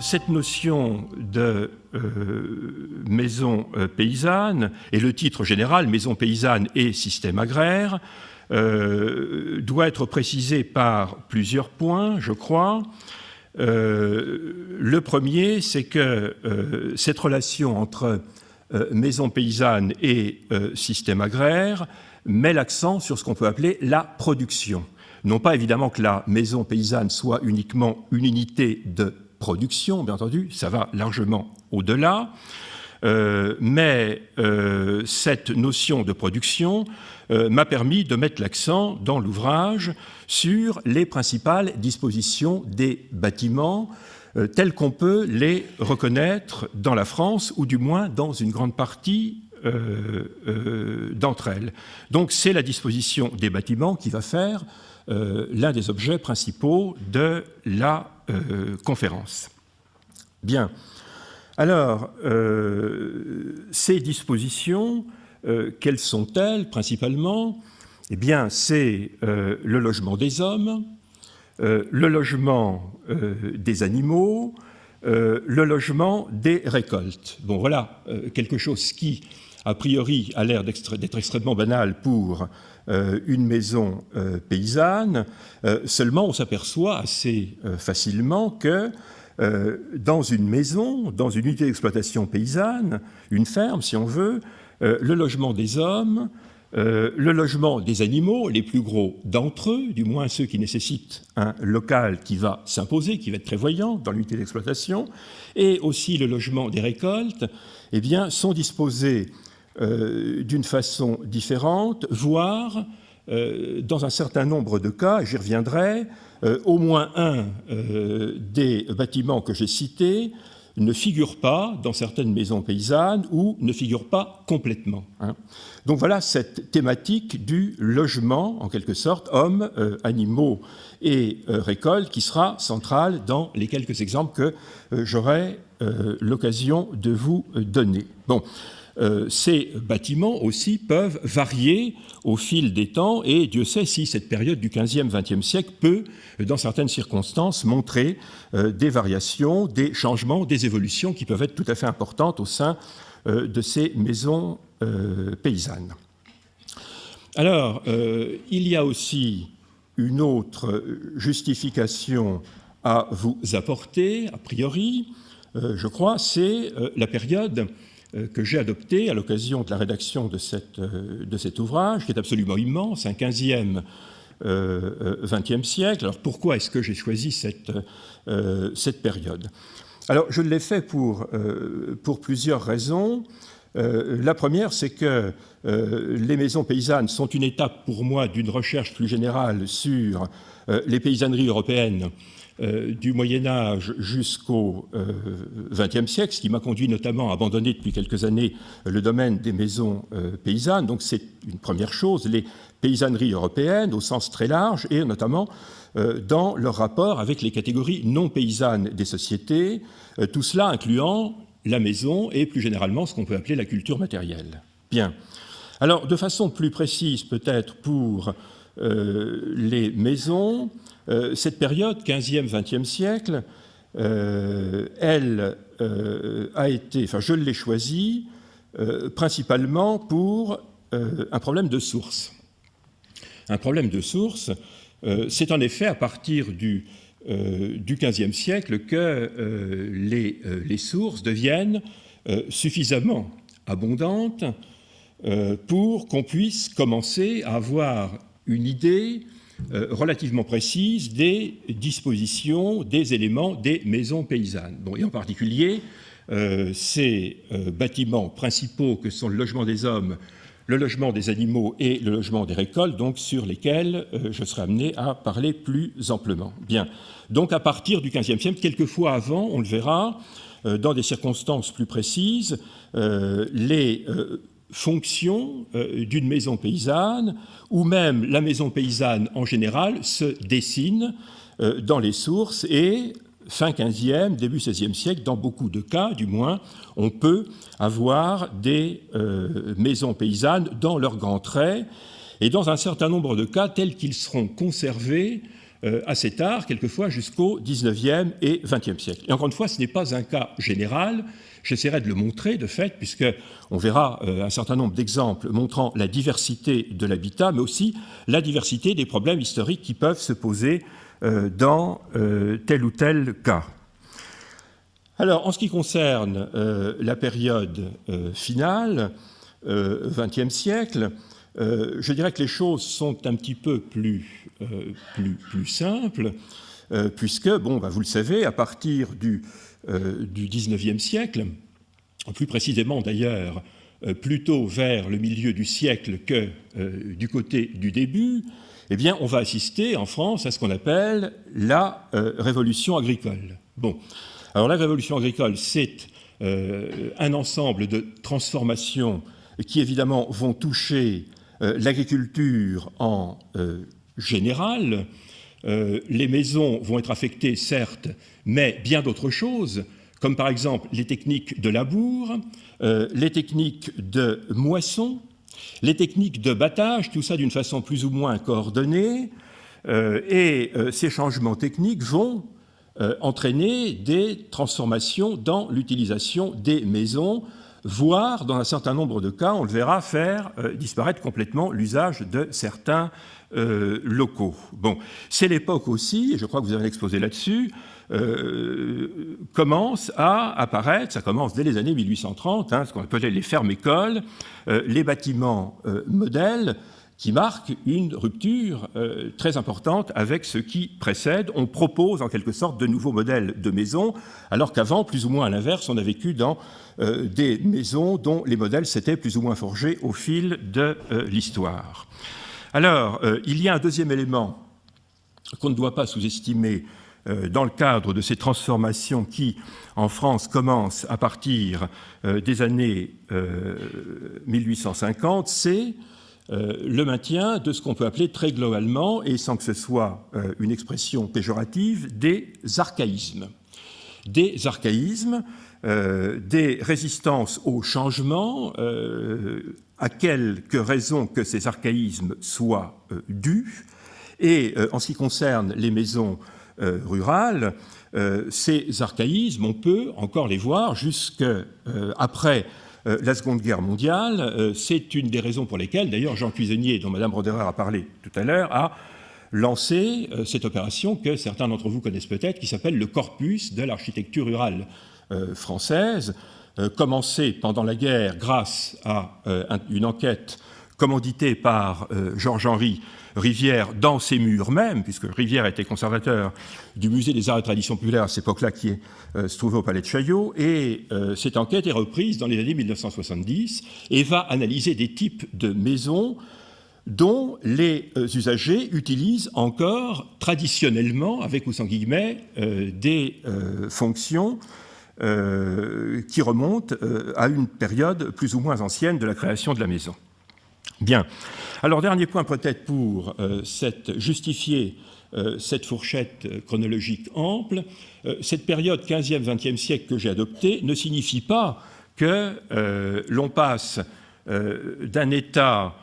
cette notion de maison paysanne, et le titre général, maison paysanne et système agraire, doit être précisé par plusieurs points, je crois. Le premier, c'est que cette relation entre maison paysanne et système agraire met l'accent sur ce qu'on peut appeler la production. Non pas évidemment que la maison paysanne soit uniquement une unité de production, bien entendu, ça va largement au-delà, mais cette notion de production m'a permis de mettre l'accent dans l'ouvrage sur les principales dispositions des bâtiments tels qu'on peut les reconnaître dans la France, ou du moins dans une grande partie d'entre elles. Donc c'est la disposition des bâtiments qui va faire l'un des objets principaux de la conférence. Bien. Alors, ces dispositions, quelles sont-elles principalement? Eh bien, c'est le logement des hommes, le logement des animaux, le logement des récoltes. Bon, voilà quelque chose qui, a priori, a l'air d'être extrêmement banal pour une maison paysanne. Seulement, on s'aperçoit assez facilement que dans une maison, dans une unité d'exploitation paysanne, une ferme, si on veut, le logement des hommes, le logement des animaux, les plus gros d'entre eux, du moins ceux qui nécessitent un local qui va s'imposer, qui va être prévoyant dans l'unité d'exploitation, et aussi le logement des récoltes, eh bien, sont disposés d'une façon différente, voire, dans un certain nombre de cas, j'y reviendrai, au moins un des bâtiments que j'ai cités ne figure pas dans certaines maisons paysannes ou ne figure pas complètement. Donc voilà cette thématique du logement, en quelque sorte, hommes, animaux et récoltes, qui sera centrale dans les quelques exemples que j'aurai l'occasion de vous donner. Bon. Ces bâtiments aussi peuvent varier au fil des temps, et Dieu sait si cette période du XVe, XXe siècle peut, dans certaines circonstances, montrer des variations, des changements, des évolutions qui peuvent être tout à fait importantes au sein de ces maisons paysannes. Alors, il y a aussi une autre justification à vous apporter, a priori, je crois, c'est la période que j'ai adopté à l'occasion de la rédaction de cet ouvrage, qui est absolument immense, un 15e, 20e siècle. Alors pourquoi est-ce que j'ai choisi cette période? Alors je l'ai fait pour plusieurs raisons. La première, c'est que les maisons paysannes sont une étape pour moi d'une recherche plus générale sur les paysanneries européennes du Moyen-Âge jusqu'au XXe siècle, ce qui m'a conduit notamment à abandonner depuis quelques années le domaine des maisons paysannes. Donc c'est une première chose, les paysanneries européennes au sens très large, et notamment dans leur rapport avec les catégories non paysannes des sociétés, tout cela incluant la maison et plus généralement ce qu'on peut appeler la culture matérielle. Bien. Alors de façon plus précise peut-être pour les maisons, cette période, 15e, 20e siècle, elle a été, enfin je l'ai choisie principalement pour un problème de source. Un problème de source, c'est en effet à partir du XVe siècle que les sources deviennent suffisamment abondantes pour qu'on puisse commencer à avoir une idée relativement précise des dispositions, des éléments des maisons paysannes. Bon, et en particulier, ces bâtiments principaux que sont le logement des hommes, le logement des animaux et le logement des récoltes, donc sur lesquels je serai amené à parler plus amplement. Bien, donc à partir du XVe siècle, quelquefois avant, on le verra, dans des circonstances plus précises, les fonction d'une maison paysanne, ou même la maison paysanne en général, se dessine dans les sources, et fin XVe, début XVIe siècle, dans beaucoup de cas, du moins, on peut avoir des maisons paysannes dans leurs grands traits, et dans un certain nombre de cas, tels qu'ils seront conservés assez tard, quelquefois jusqu'au XIXe et XXe siècle. Et encore une fois, ce n'est pas un cas général. J'essaierai de le montrer, de fait, puisqu'on verra un certain nombre d'exemples montrant la diversité de l'habitat, mais aussi la diversité des problèmes historiques qui peuvent se poser dans tel ou tel cas. Alors, en ce qui concerne la période finale, XXe siècle, je dirais que les choses sont un petit peu plus simples, puisque, vous le savez, à partir du XIXe siècle, plus précisément d'ailleurs, plutôt vers le milieu du siècle que du côté du début, eh bien, on va assister en France à ce qu'on appelle la révolution agricole. Bon, alors la révolution agricole, c'est un ensemble de transformations qui évidemment vont toucher l'agriculture en général. Les maisons vont être affectées, certes, mais bien d'autres choses, comme par exemple les techniques de labour, les techniques de moisson, les techniques de battage, tout ça d'une façon plus ou moins coordonnée, et ces changements techniques vont entraîner des transformations dans l'utilisation des maisons, voire, dans un certain nombre de cas, on le verra, faire disparaître complètement l'usage de certains locaux. Bon, c'est l'époque aussi, et je crois que vous avez exposé là-dessus, commence à apparaître, ça commence dès les années 1830, ce qu'on appelait les fermes-écoles, les bâtiments modèles, qui marquent une rupture très importante avec ce qui précède. On propose en quelque sorte de nouveaux modèles de maisons, alors qu'avant, plus ou moins à l'inverse, on a vécu dans des maisons dont les modèles s'étaient plus ou moins forgés au fil de l'histoire. Alors, il y a un deuxième élément qu'on ne doit pas sous-estimer dans le cadre de ces transformations qui, en France, commencent à partir des années 1850, c'est le maintien de ce qu'on peut appeler très globalement, et sans que ce soit une expression péjorative, des archaïsmes. Des archaïsmes, des résistances au changement, à quelque raison que ces archaïsmes soient dus. Et en ce qui concerne les maisons rurales, ces archaïsmes, on peut encore les voir jusqu'après la Seconde Guerre mondiale. C'est une des raisons pour lesquelles, d'ailleurs, Jean Cuisenier, dont Mme Roderer a parlé tout à l'heure, a lancé cette opération que certains d'entre vous connaissent peut-être, qui s'appelle le corpus de l'architecture rurale française, commencée pendant la guerre grâce à une enquête commanditée par Georges-Henri Rivière dans ses murs même, puisque Rivière était conservateur du musée des arts et traditions populaires à cette époque-là, qui se trouvait au Palais de Chaillot, et cette enquête est reprise dans les années 1970 et va analyser des types de maisons dont les usagers utilisent encore traditionnellement, avec ou sans guillemets, des fonctions qui remontent à une période plus ou moins ancienne de la création de la maison. Bien. Alors, dernier point peut-être pour justifier cette fourchette chronologique ample. Cette période 15e, 20e siècle que j'ai adoptée ne signifie pas que l'on passe d'un état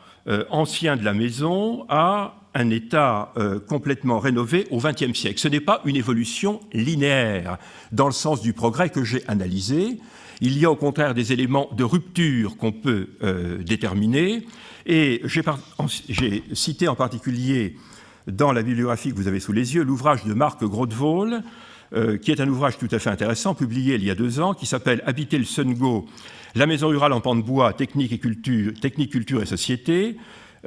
ancien de la maison à un état complètement rénové au XXe siècle. Ce n'est pas une évolution linéaire dans le sens du progrès que j'ai analysé. Il y a au contraire des éléments de rupture qu'on peut déterminer. Et j'ai cité en particulier dans la bibliographie que vous avez sous les yeux l'ouvrage de Marc Grotevol, qui est un ouvrage tout à fait intéressant, publié il y a 2 ans, qui s'appelle « Habiter le Sungo, la maison rurale en pan de bois, technique, culture et société ».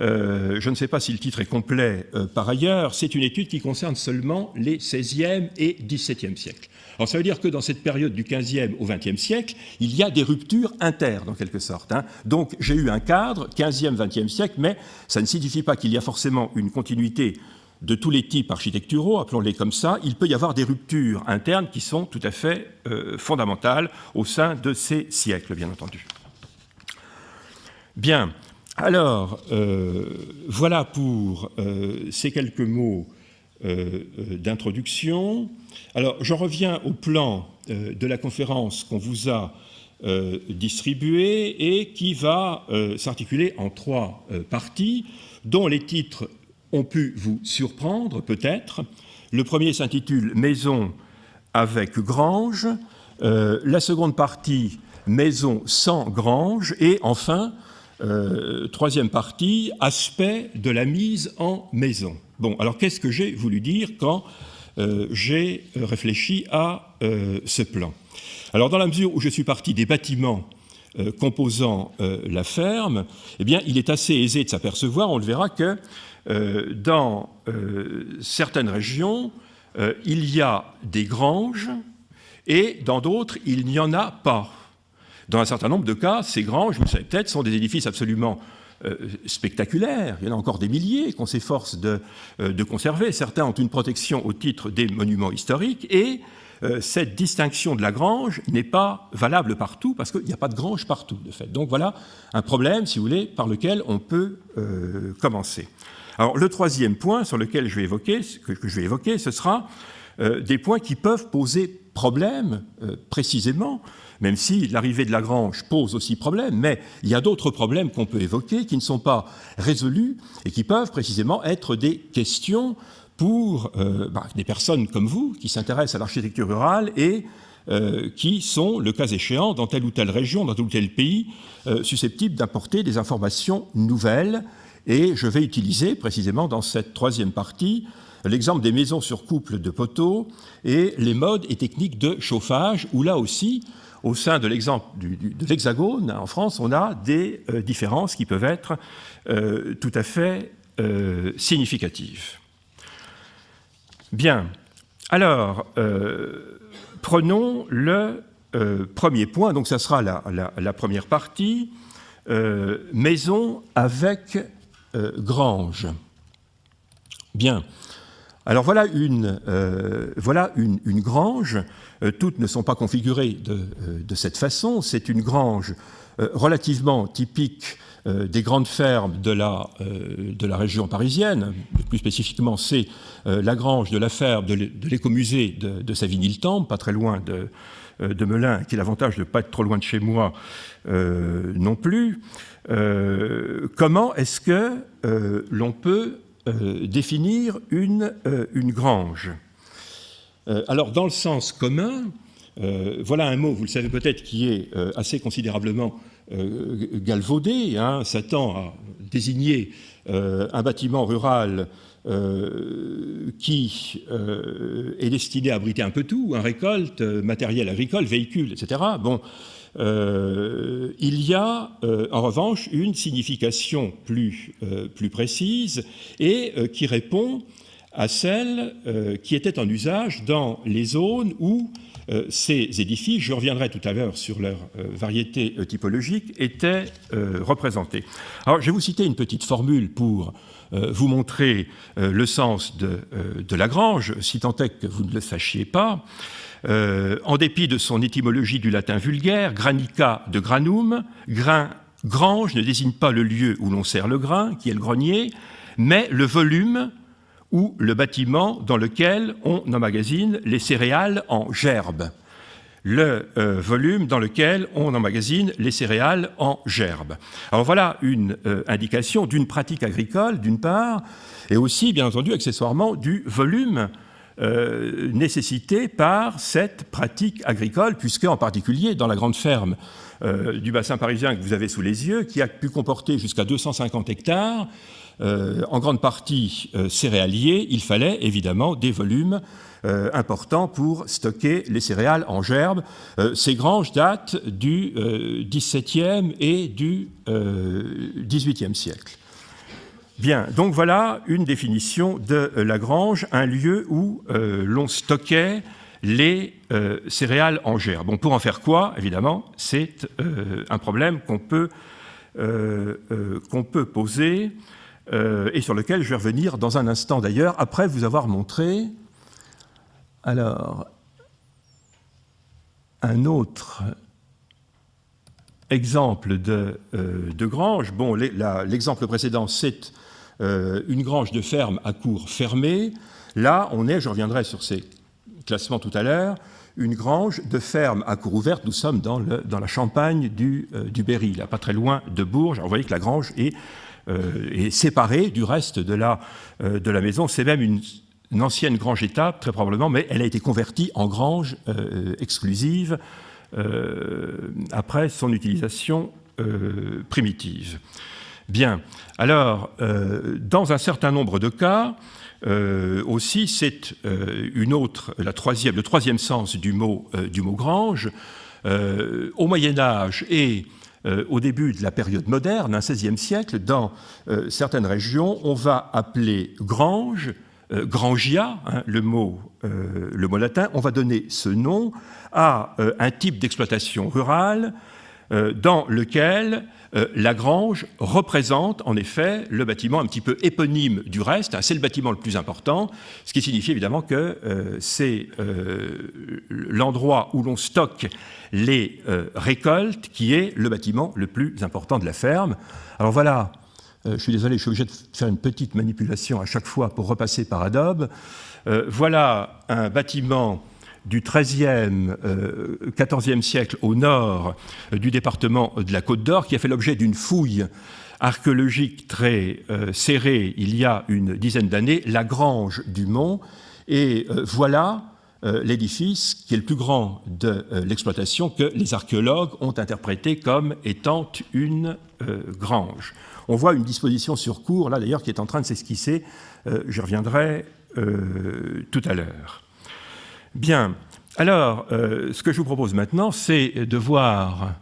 Je ne sais pas si le titre est complet par ailleurs. C'est une étude qui concerne seulement les XVIe et XVIIe siècles. Alors ça veut dire que dans cette période du XVe au XXe siècle, il y a des ruptures internes en quelque sorte. Donc j'ai eu un cadre, XVe, XXe siècle, mais ça ne signifie pas qu'il y a forcément une continuité de tous les types architecturaux, appelons-les comme ça. Il peut y avoir des ruptures internes qui sont tout à fait fondamentales au sein de ces siècles, bien entendu. Bien. Alors, voilà pour ces quelques mots d'introduction. Alors, je reviens au plan de la conférence qu'on vous a distribué et qui va s'articuler en 3 parties, dont les titres ont pu vous surprendre, peut-être. Le premier s'intitule « Maison avec grange », la seconde partie « Maison sans grange » et enfin, troisième partie « Aspect de la mise en maison ». Bon, alors qu'est-ce que j'ai voulu dire quand j'ai réfléchi à ce plan? Alors, dans la mesure où je suis parti des bâtiments composant la ferme, eh bien, il est assez aisé de s'apercevoir, on le verra, que dans certaines régions, il y a des granges et dans d'autres, il n'y en a pas. Dans un certain nombre de cas, ces granges, vous le savez peut-être, sont des édifices absolument spectaculaires. Il y en a encore des milliers qu'on s'efforce de conserver. Certains ont une protection au titre des monuments historiques et cette distinction de la grange n'est pas valable partout parce qu'il n'y a pas de grange partout, de fait. Donc voilà un problème, si vous voulez, par lequel on peut commencer. Alors le troisième point sur lequel je vais évoquer, ce sera des points qui peuvent poser problème précisément, même si l'arrivée de la grange pose aussi problème, mais il y a d'autres problèmes qu'on peut évoquer qui ne sont pas résolus et qui peuvent précisément être des questions pour des personnes comme vous qui s'intéressent à l'architecture rurale et qui sont, le cas échéant, dans telle ou telle région, dans tel ou tel pays, susceptibles d'apporter des informations nouvelles. Et je vais utiliser précisément dans cette troisième partie l'exemple des maisons sur couple de poteaux et les modes et techniques de chauffage, où là aussi, au sein de l'exemple de l'Hexagone, en France, on a des différences qui peuvent être tout à fait significatives. Bien, alors, prenons le premier point, donc ça sera la première partie, maison avec grange. Bien, alors voilà une grange, toutes ne sont pas configurées de cette façon, c'est une grange relativement typique des grandes fermes de la région parisienne. Plus spécifiquement, c'est la grange de la ferme de l'écomusée de Savigny-le-Temple, pas très loin de Melun, qui a l'avantage de ne pas être trop loin de chez moi non plus. Comment est-ce que l'on peut définir une grange? Alors, dans le sens commun, voilà un mot, vous le savez peut-être, qui est assez considérablement galvaudé. Ça tend à désigner un bâtiment rural qui est destiné à abriter un peu tout, récolte, matériel agricole, véhicules, etc. Bon, il y a en revanche une signification plus précise et qui répond à celle qui était en usage dans les zones où ces édifices, je reviendrai tout à l'heure sur leur variété typologique, étaient représentés. Alors, je vais vous citer une petite formule pour vous montrer le sens de la grange, si tant est que vous ne le sachiez pas. En dépit de son étymologie du latin vulgaire, granica de granum, grange ne désigne pas le lieu où l'on sert le grain, qui est le grenier, mais le volume ou le bâtiment dans lequel on emmagasine les céréales en gerbe. Le volume dans lequel on emmagasine les céréales en gerbe. Alors voilà une indication d'une pratique agricole, d'une part, et aussi, bien entendu, accessoirement, du volume nécessité par cette pratique agricole, puisque, en particulier, dans la grande ferme du bassin parisien que vous avez sous les yeux, qui a pu comporter jusqu'à 250 hectares, en grande partie céréaliers, il fallait évidemment des volumes importants pour stocker les céréales en gerbe. Ces granges datent du XVIIe et du XVIIIe siècle. Bien, donc voilà une définition de la grange, un lieu où l'on stockait les céréales en gerbe. Bon, pour en faire quoi, évidemment, c'est un problème qu'on peut poser et sur lequel je vais revenir dans un instant d'ailleurs, après vous avoir montré alors un autre exemple de grange. Bon, l'exemple précédent, c'est une grange de ferme à cour fermée. Là, on est, je reviendrai sur ces classements tout à l'heure, une grange de ferme à cour ouverte. Nous sommes dans la Champagne du Berry, là, pas très loin de Bourges. Alors, vous voyez que la grange est séparée du reste de la maison. C'est même une ancienne grange étable, très probablement, mais elle a été convertie en grange exclusive après son utilisation primitive. Bien, alors, dans un certain nombre de cas, aussi, c'est le troisième sens du mot grange. Au Moyen-Âge et au début de la période moderne, un XVIe siècle, dans certaines régions, on va appeler grange, grangia, hein, le mot latin, on va donner ce nom à un type d'exploitation rurale dans lequel la grange représente en effet le bâtiment un petit peu éponyme du reste, hein, c'est le bâtiment le plus important, ce qui signifie évidemment que c'est l'endroit où l'on stocke les récoltes qui est le bâtiment le plus important de la ferme. Alors voilà, je suis désolé, je suis obligé de faire une petite manipulation à chaque fois pour repasser par Adobe. Voilà un bâtiment du XIIIe, XIVe siècle au nord du département de la Côte d'Or, qui a fait l'objet d'une fouille archéologique très serrée il y a une dizaine d'années, la Grange du Mont. Et voilà l'édifice qui est le plus grand de l'exploitation que les archéologues ont interprété comme étant une grange. On voit une disposition sur cour, là d'ailleurs, qui est en train de s'esquisser. Je reviendrai tout à l'heure. Bien, alors, ce que je vous propose maintenant, c'est de voir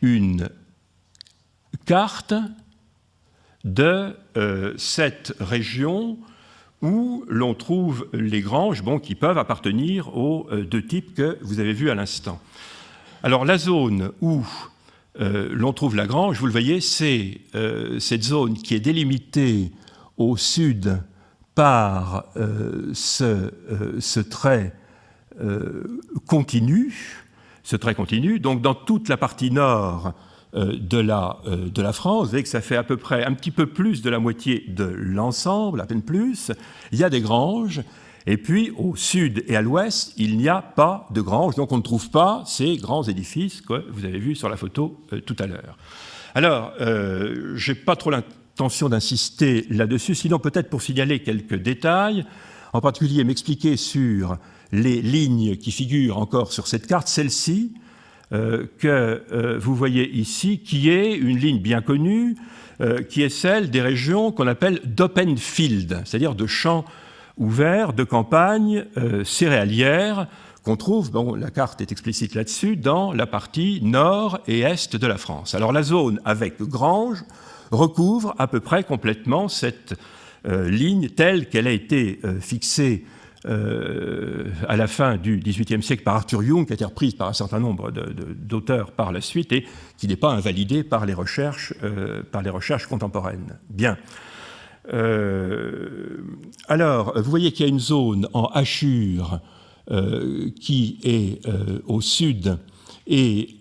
une carte de cette région où l'on trouve les granges qui peuvent appartenir aux deux types que vous avez vus à l'instant. Alors, la zone où l'on trouve la grange, vous le voyez, c'est cette zone qui est délimitée au sud par ce trait continu, donc dans toute la partie nord de la France, vous voyez que ça fait à peu près un petit peu plus de la moitié de l'ensemble, à peine plus, il y a des granges, et puis au sud et à l'ouest, il n'y a pas de granges, donc on ne trouve pas ces grands édifices que vous avez vus sur la photo tout à l'heure. Alors, je n'ai pas trop l'intention d'insister là-dessus, sinon peut-être pour signaler quelques détails, en particulier m'expliquer sur les lignes qui figurent encore sur cette carte, celle-ci, que vous voyez ici, qui est une ligne bien connue, qui est celle des régions qu'on appelle d'open field, c'est-à-dire de champs ouverts, de campagnes céréalières, qu'on trouve, la carte est explicite là-dessus, dans la partie nord et est de la France. Alors la zone avec grange recouvre à peu près complètement cette ligne telle qu'elle a été fixée à la fin du XVIIIe siècle par Arthur Young, qui a été reprise par un certain nombre d'auteurs par la suite et qui n'est pas invalidée par les recherches contemporaines. Bien. Alors, vous voyez qu'il y a une zone en hachure qui est au sud et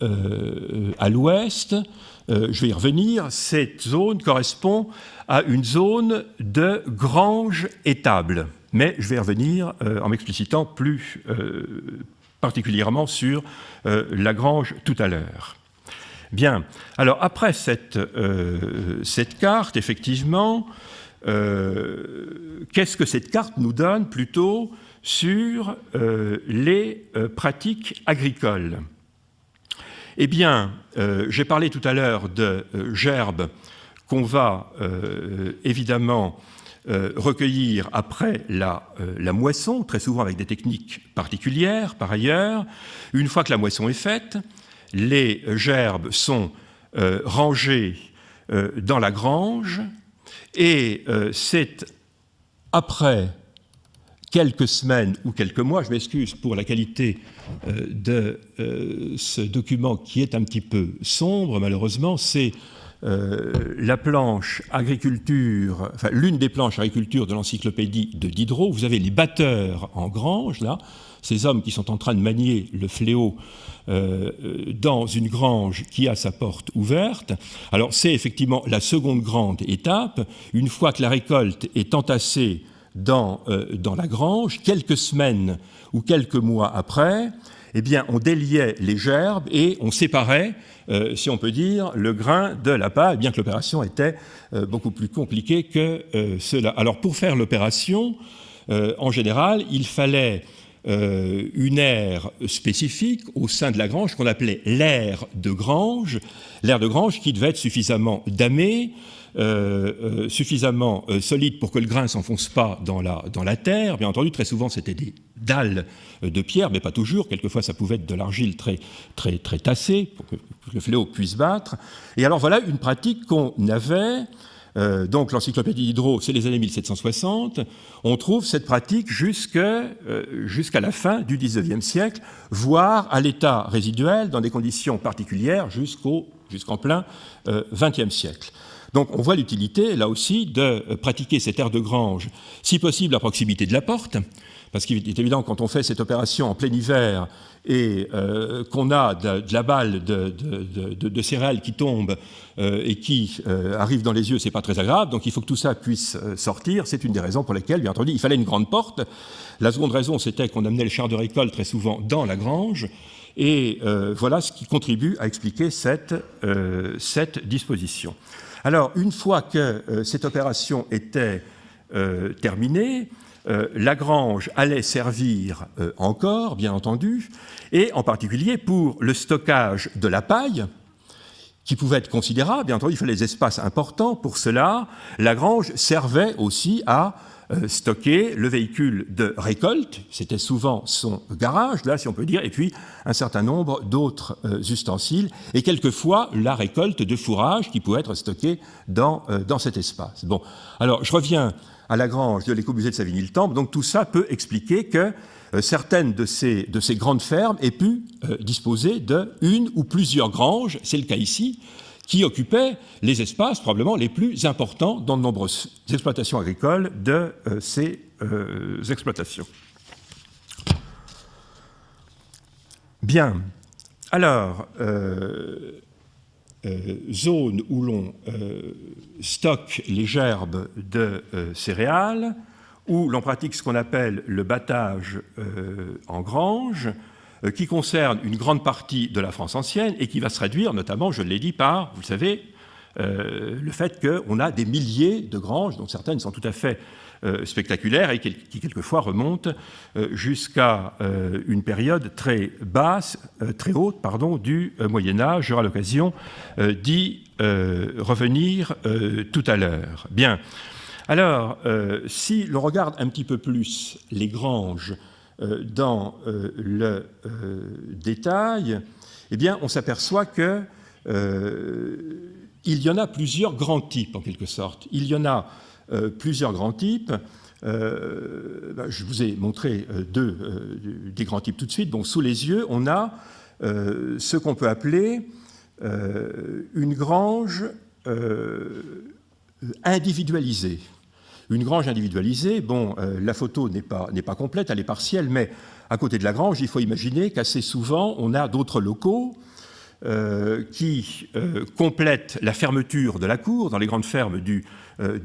à l'ouest. Je vais y revenir. Cette zone correspond à une zone de grange étable. Mais je vais y revenir en m'explicitant plus particulièrement sur la grange tout à l'heure. Bien, alors après cette carte, effectivement, qu'est-ce que cette carte nous donne plutôt sur les pratiques agricoles? Eh bien, j'ai parlé tout à l'heure de gerbes qu'on va évidemment recueillir après la moisson, très souvent avec des techniques particulières par ailleurs. Une fois que la moisson est faite, les gerbes sont rangées dans la grange et c'est après quelques semaines ou quelques mois, je m'excuse pour la qualité de ce document qui est un petit peu sombre malheureusement, c'est la planche agriculture, enfin l'une des planches agriculture de l'encyclopédie de Diderot. Vous avez les batteurs en grange, là, ces hommes qui sont en train de manier le fléau dans une grange qui a sa porte ouverte. Alors c'est effectivement la seconde grande étape. Une fois que la récolte est entassée dans la grange, quelques semaines ou quelques mois après, eh bien, on déliait les gerbes et on séparait, si on peut dire, le grain de la paille, bien que l'opération était beaucoup plus compliquée que cela. Alors, pour faire l'opération, en général, il fallait une aire spécifique au sein de la grange qu'on appelait l'aire de grange qui devait être suffisamment damée, suffisamment solide pour que le grain ne s'enfonce pas dans la terre. Bien entendu, très souvent, c'était des dalles de pierre, mais pas toujours. Quelquefois, ça pouvait être de l'argile très tassée pour que le fléau puisse battre. Et alors, voilà une pratique qu'on avait. Donc, l'encyclopédie Diderot, c'est les années 1760. On trouve cette pratique jusqu'à la fin du XIXe siècle, voire à l'état résiduel, dans des conditions particulières, jusqu'en plein XXe siècle. Donc on voit l'utilité, là aussi, de pratiquer cette aire de grange, si possible à proximité de la porte, parce qu'il est évident, quand on fait cette opération en plein hiver et qu'on a de la balle de céréales qui tombe et qui arrive dans les yeux, c'est pas très agréable, donc il faut que tout ça puisse sortir. C'est une des raisons pour lesquelles, bien entendu, il fallait une grande porte. La seconde raison, c'était qu'on amenait le char de récolte très souvent dans la grange, et voilà ce qui contribue à expliquer cette disposition. Alors, une fois que cette opération était terminée, la grange allait servir encore, bien entendu, et en particulier pour le stockage de la paille, qui pouvait être considérable. Bien entendu, il fallait des espaces importants. Pour cela, la grange servait aussi à stocker le véhicule de récolte, c'était souvent son garage, là, si on peut dire, et puis un certain nombre d'autres ustensiles, et quelquefois la récolte de fourrage qui pouvait être stockée dans cet espace. Bon, alors je reviens à la grange de l'écomusée de Savigny-le-Temple. Donc tout ça peut expliquer que certaines de ces grandes fermes aient pu disposer d'une ou plusieurs granges, c'est le cas ici, qui occupaient les espaces probablement les plus importants dans de nombreuses exploitations agricoles de ces exploitations. Bien, alors, zone où l'on stocke les gerbes de céréales, où l'on pratique ce qu'on appelle le battage en grange, qui concerne une grande partie de la France ancienne et qui va se réduire notamment, je l'ai dit, par, vous le savez, le fait qu'on a des milliers de granges, dont certaines sont tout à fait spectaculaires et qui quelquefois remontent jusqu'à une période très basse, très haute, pardon, du Moyen-Âge. J'aurai l'occasion d'y revenir tout à l'heure. Bien. Alors, si l'on regarde un petit peu plus les granges dans le détail, eh bien, on s'aperçoit que il y en a plusieurs grands types, en quelque sorte. Il y en a plusieurs grands types. Je vous ai montré des grands types tout de suite. Donc, sous les yeux, on a ce qu'on peut appeler une grange individualisée. Une grange individualisée, bon, la photo n'est pas complète, elle est partielle, mais à côté de la grange, il faut imaginer qu'assez souvent, on a d'autres locaux qui complètent la fermeture de la cour, dans les grandes fermes du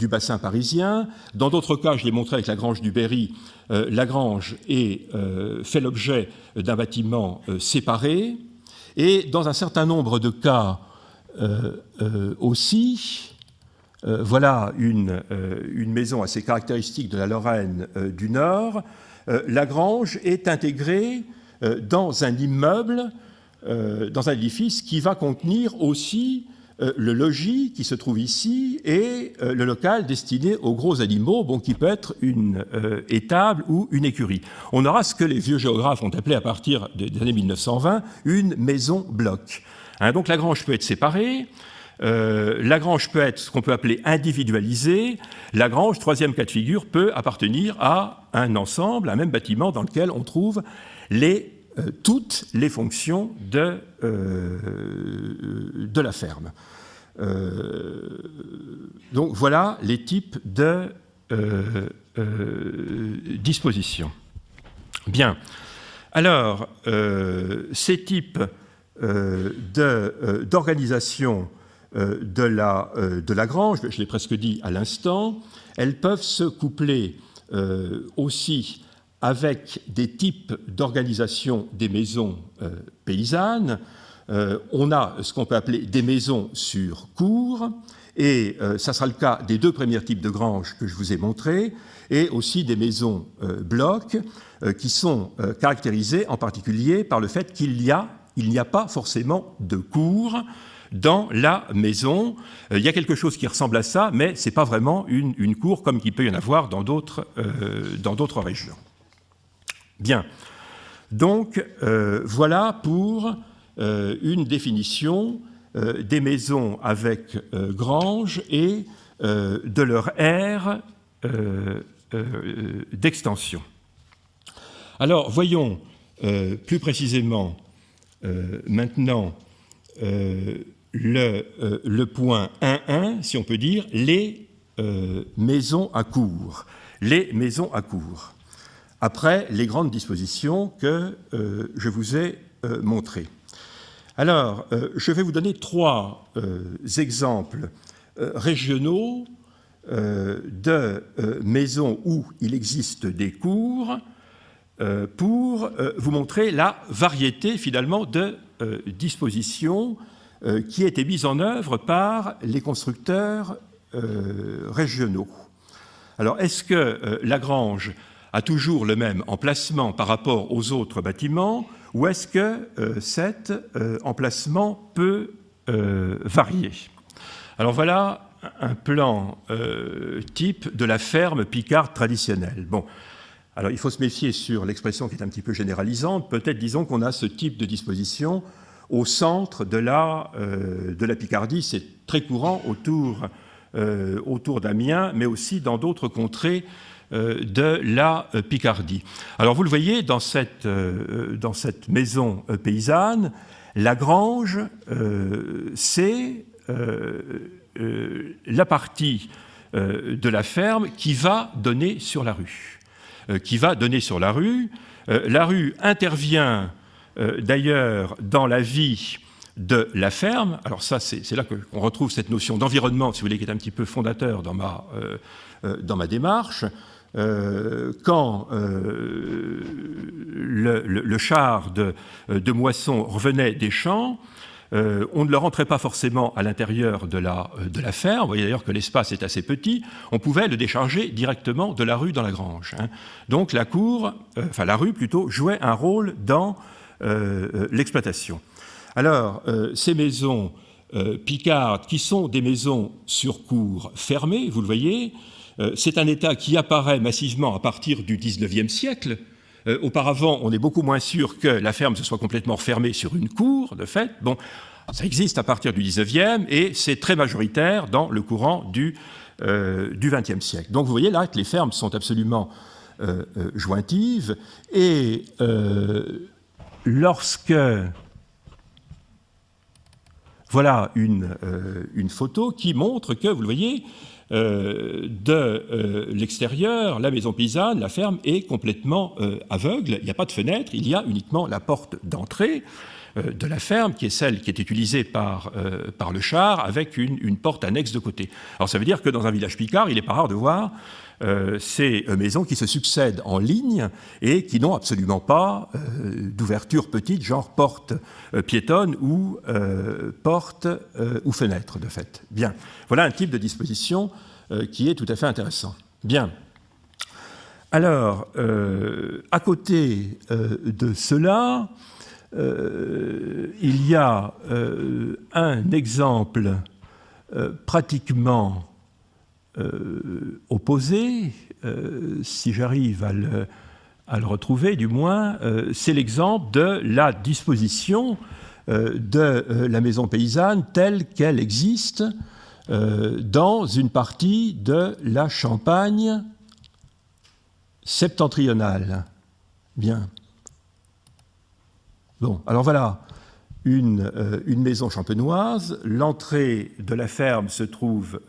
bassin parisien. Dans d'autres cas, je l'ai montré avec la grange du Berry, la grange fait l'objet d'un bâtiment séparé. Et dans un certain nombre de cas aussi, voilà une maison assez caractéristique de la Lorraine du Nord. La grange est intégrée dans un immeuble, dans un édifice qui va contenir aussi le logis qui se trouve ici et le local destiné aux gros animaux, bon, qui peut être une étable ou une écurie. On aura ce que les vieux géographes ont appelé à partir des années 1920 une maison-bloc. Donc la grange peut être séparée. La grange peut être ce qu'on peut appeler individualisée. La grange, troisième cas de figure, peut appartenir à un ensemble, à un même bâtiment dans lequel on trouve toutes les fonctions de la ferme. Donc voilà les types de dispositions. Bien. Alors, ces types d'organisation de la grange, je l'ai presque dit à l'instant, elles peuvent se coupler aussi avec des types d'organisation des maisons paysannes. On a ce qu'on peut appeler des maisons sur cours, et ça sera le cas des deux premiers types de granges que je vous ai montrés, et aussi des maisons blocs qui sont caractérisées en particulier par le fait qu'il n'y a pas forcément de cours dans la maison. Il y a quelque chose qui ressemble à ça, mais ce n'est pas vraiment une cour comme il peut y en avoir dans d'autres régions. Bien, donc voilà pour une définition des maisons avec grange et de leur aire d'extension. Alors, voyons plus précisément maintenant le point 1.1, si on peut dire, les maisons à cour. Les maisons à cour, après les grandes dispositions que je vous ai montrées. Alors, je vais vous donner 3 exemples régionaux de maisons où il existe des cours pour vous montrer la variété finalement de dispositions qui étaient mises en œuvre par les constructeurs régionaux. Alors, est-ce que la grange a toujours le même emplacement par rapport aux autres bâtiments, ou est-ce que cet emplacement peut varier? Alors voilà un plan type de la ferme picarde traditionnelle. Bon, alors il faut se méfier sur l'expression qui est un petit peu généralisante. Peut-être disons qu'on a ce type de disposition au centre de la Picardie. C'est très courant autour d'Amiens, mais aussi dans d'autres contrées de la Picardie. Alors vous le voyez, dans cette maison paysanne, la grange, c'est la partie de la ferme qui va donner sur la rue. La rue intervient d'ailleurs dans la vie de la ferme. Alors ça, c'est là qu'on retrouve cette notion d'environnement, si vous voulez, qui est un petit peu fondateur dans ma démarche. Quand le char de moisson revenait des champs, on ne le rentrait pas forcément à l'intérieur de la ferme. Vous voyez d'ailleurs que l'espace est assez petit. On pouvait le décharger directement de la rue dans la grange. Donc la rue plutôt, jouait un rôle dans l'exploitation. Alors, ces maisons picardes, qui sont des maisons sur cours fermées, vous le voyez, c'est un état qui apparaît massivement à partir du XIXe siècle. Auparavant, on est beaucoup moins sûr que la ferme se soit complètement fermée sur une cour, de fait. Bon, ça existe à partir du XIXe et c'est très majoritaire dans le courant du XXe siècle. Donc vous voyez là que les fermes sont absolument jointives et lorsque... Voilà une photo qui montre que, vous le voyez, de l'extérieur, la maison paysanne, la ferme est complètement aveugle. Il n'y a pas de fenêtre, il y a uniquement la porte d'entrée de la ferme, qui est celle qui est utilisée par le char, avec une porte annexe de côté. Alors ça veut dire que dans un village picard, il n'est pas rare de voir ces maisons qui se succèdent en ligne et qui n'ont absolument pas d'ouverture petite, genre porte piétonne ou porte ou fenêtre, de fait. Bien, voilà un type de disposition qui est tout à fait intéressant. Bien. Alors, à côté de cela, il y a un exemple pratiquement opposé, si j'arrive à le retrouver du moins, c'est l'exemple de la disposition de la maison paysanne telle qu'elle existe dans une partie de la Champagne septentrionale. Bien. Bon, alors voilà une maison champenoise. L'entrée de la ferme se trouve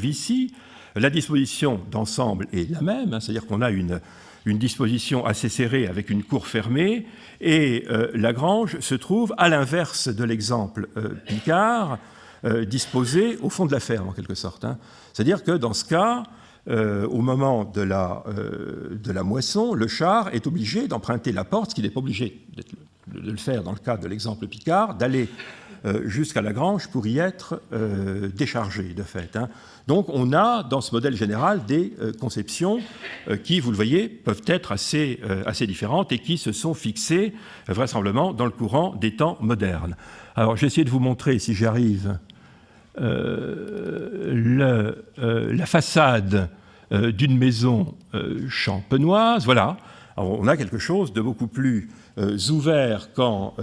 ici. La disposition d'ensemble est la même, c'est-à-dire qu'on a une disposition assez serrée avec une cour fermée, et la grange se trouve à l'inverse de l'exemple picard, disposée au fond de la ferme en quelque sorte. C'est-à-dire que dans ce cas, au moment de la moisson, le char est obligé d'emprunter la porte, ce qui n'est pas obligé de le faire dans le cas de l'exemple Picard, d'aller jusqu'à la grange pour y être déchargé, de fait. Donc on a, dans ce modèle général, des conceptions qui, vous le voyez, peuvent être assez différentes et qui se sont fixées vraisemblablement dans le courant des temps modernes. Alors, j'ai essayé de vous montrer, si j'y arrive, la façade d'une maison champenoise. Voilà. Alors, on a quelque chose de beaucoup plus ouvert qu'en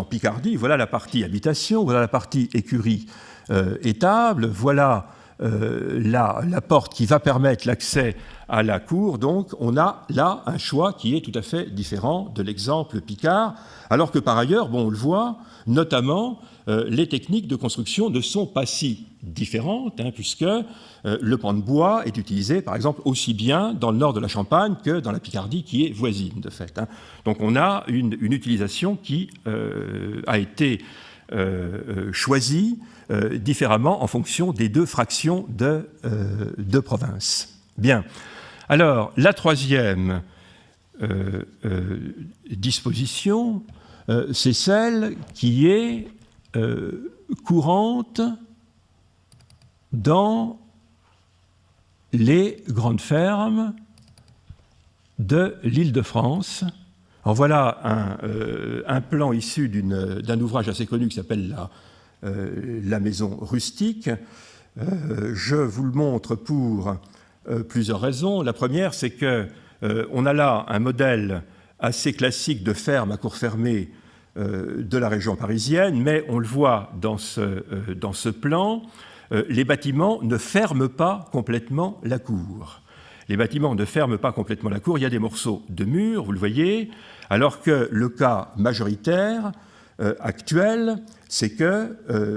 Picardie. Voilà la partie habitation, voilà la partie écurie étable, voilà la porte qui va permettre l'accès à la cour. Donc on a là un choix qui est tout à fait différent de l'exemple Picard, alors que par ailleurs, on le voit, notamment les techniques de construction ne sont pas si différentes, puisque le pan de bois est utilisé, par exemple, aussi bien dans le nord de la Champagne que dans la Picardie, qui est voisine, de fait. Donc on a une utilisation qui a été choisie différemment en fonction des deux fractions de province. Bien. Alors, la troisième disposition, c'est celle qui est courante dans les grandes fermes de l'Île-de-France. Alors voilà un plan issu d'un ouvrage assez connu qui s'appelle la maison rustique. Je vous le montre pour plusieurs raisons. La première, c'est qu'on a là un modèle assez classique de ferme à cour fermée de la région parisienne, mais on le voit dans ce plan, les bâtiments ne ferment pas complètement la cour. Les bâtiments ne ferment pas complètement la cour, il y a des morceaux de mur, vous le voyez, alors que le cas majoritaire actuel, c'est que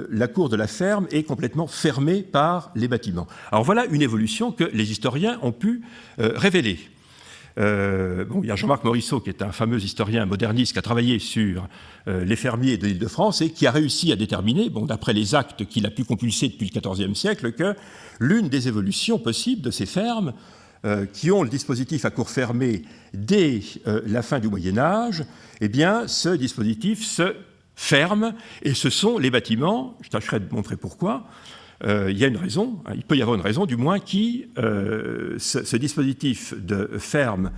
la cour de la ferme est complètement fermée par les bâtiments. Alors voilà une évolution que les historiens ont pu révéler. Il y a Jean-Marc Morisseau, qui est un fameux historien moderniste, qui a travaillé sur les fermiers de l'Île-de-France et qui a réussi à déterminer, d'après les actes qu'il a pu compulser depuis le XIVe siècle, que l'une des évolutions possibles de ces fermes, qui ont le dispositif à cour fermée dès la fin du Moyen-Âge, eh bien, ce dispositif se ferme, et ce sont les bâtiments, je tâcherai de montrer pourquoi, il y a une raison, il peut y avoir une raison du moins qui, ce dispositif de ferme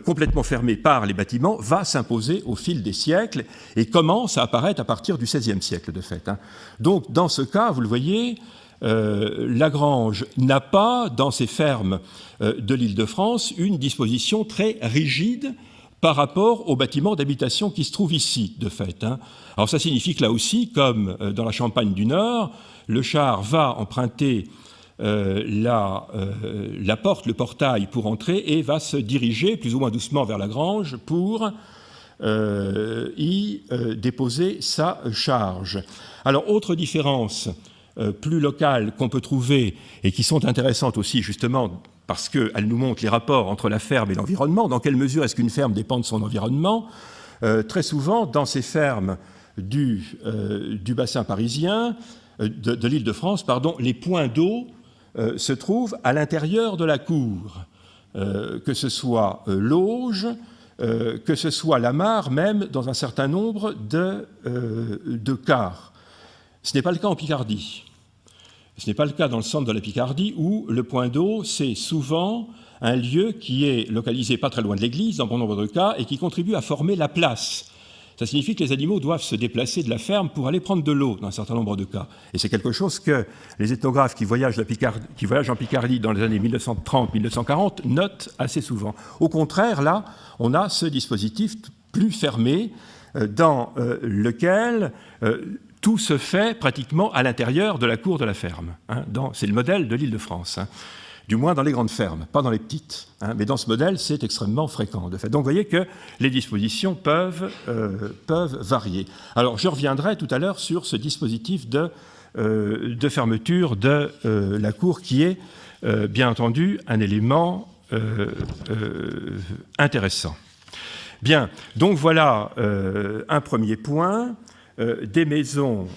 complètement fermé par les bâtiments va s'imposer au fil des siècles et commence à apparaître à partir du XVIe siècle de fait. Donc dans ce cas, vous le voyez, Lagrange n'a pas, dans ses fermes de l'Île-de-France, une disposition très rigide par rapport aux bâtiments d'habitation qui se trouvent ici, de fait. Alors ça signifie que là aussi, comme dans la Champagne du Nord, le char va emprunter la porte, le portail pour entrer et va se diriger plus ou moins doucement vers la grange pour y déposer sa charge. Alors, autre différence plus locales qu'on peut trouver et qui sont intéressantes aussi justement parce qu'elles nous montrent les rapports entre la ferme et l'environnement. Dans quelle mesure est-ce qu'une ferme dépend de son environnement ? Très souvent, dans ces fermes du bassin parisien, de l'Île-de-France, les points d'eau se trouvent à l'intérieur de la cour, que ce soit l'auge, que ce soit la mare, même dans un certain nombre de cas. Ce n'est pas le cas en Picardie. Ce n'est pas le cas dans le centre de la Picardie où le point d'eau, c'est souvent un lieu qui est localisé pas très loin de l'église, dans bon nombre de cas, et qui contribue à former la place. Ça signifie que les animaux doivent se déplacer de la ferme pour aller prendre de l'eau, dans un certain nombre de cas. Et c'est quelque chose que les ethnographes qui voyagent en Picardie dans les années 1930-1940 notent assez souvent. Au contraire, là, on a ce dispositif plus fermé dans lequel tout se fait pratiquement à l'intérieur de la cour de la ferme. C'est le modèle de l'Île-de-France. Du moins dans les grandes fermes, pas dans les petites. Mais dans ce modèle, c'est extrêmement fréquent, de fait. Donc vous voyez que les dispositions peuvent varier. Alors je reviendrai tout à l'heure sur ce dispositif de fermeture de la cour qui est, bien entendu, un élément intéressant. Bien, donc voilà un premier point, des maisons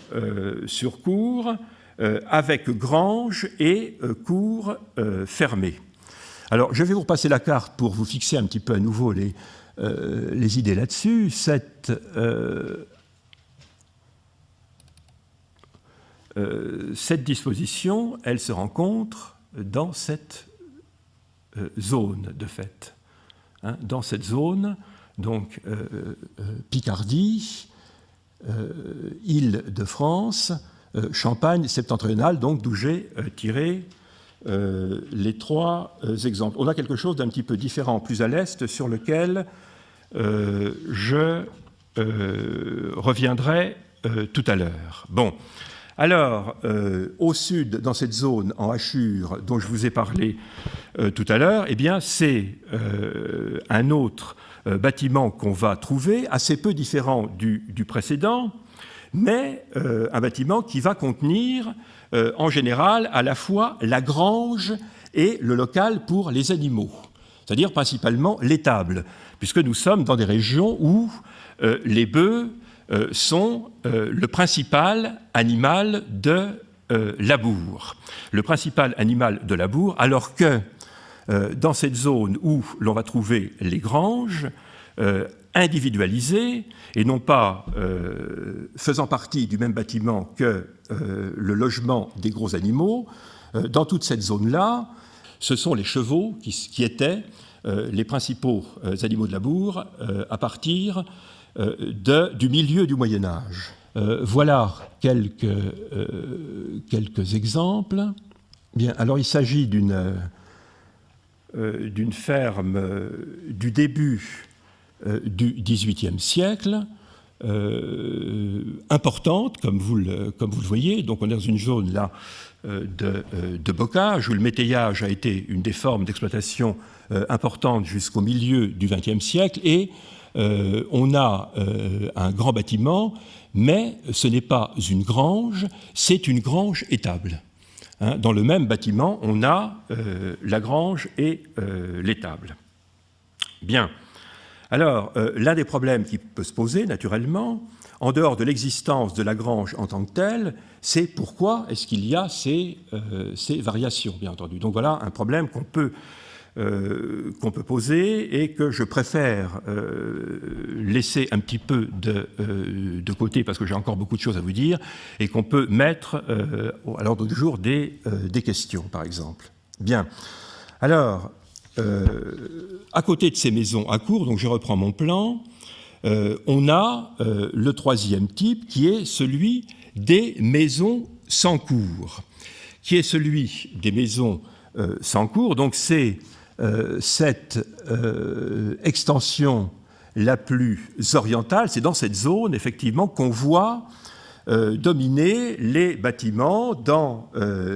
sur cour, avec grange et cour fermée. Alors, je vais vous repasser la carte pour vous fixer un petit peu à nouveau les idées là-dessus. Cette disposition, elle se rencontre dans cette zone, de fait. Hein, dans cette zone, donc Picardie, Île-de-France, Champagne septentrionale, donc d'où j'ai tiré les 3 exemples. On a quelque chose d'un petit peu différent, plus à l'est, sur lequel je reviendrai tout à l'heure. Bon, alors, au sud, dans cette zone en hachure dont je vous ai parlé tout à l'heure, eh bien, c'est un autre bâtiment qu'on va trouver, assez peu différent du précédent, mais un bâtiment qui va contenir, en général, à la fois la grange et le local pour les animaux, c'est-à-dire principalement l'étable, puisque nous sommes dans des régions où les bœufs sont le principal animal de labour. Le principal animal de labour, alors que dans cette zone où l'on va trouver les granges, individualisées et non pas faisant partie du même bâtiment que le logement des gros animaux, dans toute cette zone-là, ce sont les chevaux qui étaient les principaux animaux de labour à partir du milieu du Moyen-Âge. Voilà quelques exemples. Bien, alors il s'agit d'une ferme du début du XVIIIe siècle, importante, comme vous le voyez. Donc on est dans une zone là de bocage, où le métayage a été une des formes d'exploitation importante jusqu'au milieu du XXe siècle, et on a un grand bâtiment, mais ce n'est pas une grange, c'est une grange étable. Hein, dans le même bâtiment, on a la grange et l'étable. Bien. Alors, l'un des problèmes qui peut se poser, naturellement, en dehors de l'existence de la grange en tant que telle, c'est pourquoi est-ce qu'il y a ces variations, bien entendu. Donc voilà un problème qu'on peut poser et que je préfère laisser un petit peu de côté parce que j'ai encore beaucoup de choses à vous dire et qu'on peut mettre à l'ordre du jour des questions, par exemple. Bien. Alors, à côté de ces maisons à cour, donc je reprends mon plan, on a le 3e type qui est celui des maisons sans cour, qui est celui des maisons sans cour. Donc c'est cette extension la plus orientale, c'est dans cette zone effectivement qu'on voit dominer les bâtiments dans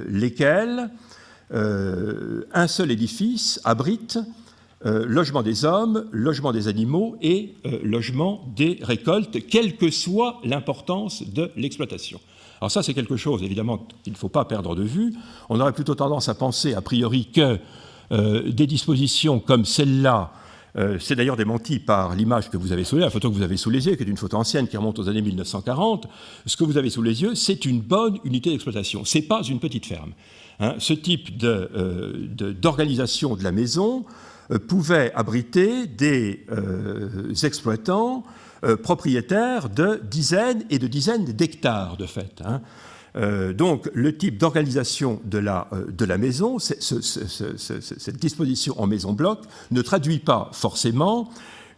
lesquels un seul édifice abrite logement des hommes, logement des animaux et logement des récoltes, quelle que soit l'importance de l'exploitation. Alors ça, c'est quelque chose, évidemment, qu'il ne faut pas perdre de vue. On aurait plutôt tendance à penser, a priori, que des dispositions comme celle-là, c'est d'ailleurs démenti par l'image que vous avez sous les yeux, la photo que vous avez sous les yeux, qui est une photo ancienne qui remonte aux années 1940, ce que vous avez sous les yeux, c'est une bonne unité d'exploitation. Ce n'est pas une petite ferme. Hein, ce type d'organisation de la maison pouvait abriter des exploitants propriétaires de dizaines et de dizaines d'hectares, de fait. Hein. Donc, le type d'organisation de la maison, cette disposition en maison-bloc, ne traduit pas forcément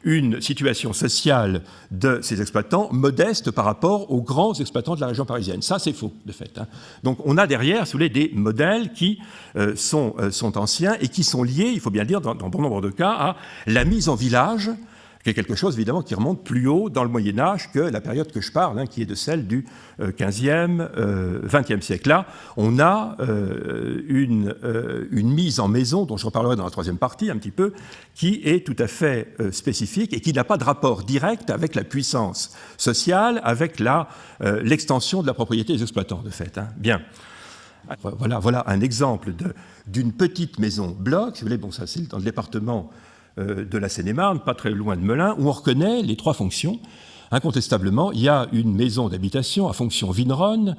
une situation sociale de ces exploitants modeste par rapport aux grands exploitants de la région parisienne. Ça, c'est faux, de fait. Hein. Donc, on a derrière, si vous voulez, des modèles qui sont anciens et qui sont liés, il faut bien le dire, dans bon nombre de cas, à la mise en village, qui est quelque chose, évidemment, qui remonte plus haut dans le Moyen-Âge que la période que je parle, hein, qui est de celle du XVe, XXe siècle. Là, on a une mise en maison, dont je reparlerai dans la 3e partie un petit peu, qui est tout à fait spécifique et qui n'a pas de rapport direct avec la puissance sociale, avec l'extension de la propriété des exploitants, de fait. Hein. Bien. Voilà un exemple d'une petite maison bloc. Si vous voulez, bon, ça c'est dans le département de la Seine-et-Marne, pas très loin de Melun, où on reconnaît les 3 fonctions. incontestablement, il y a une maison d'habitation à fonction vigneronne,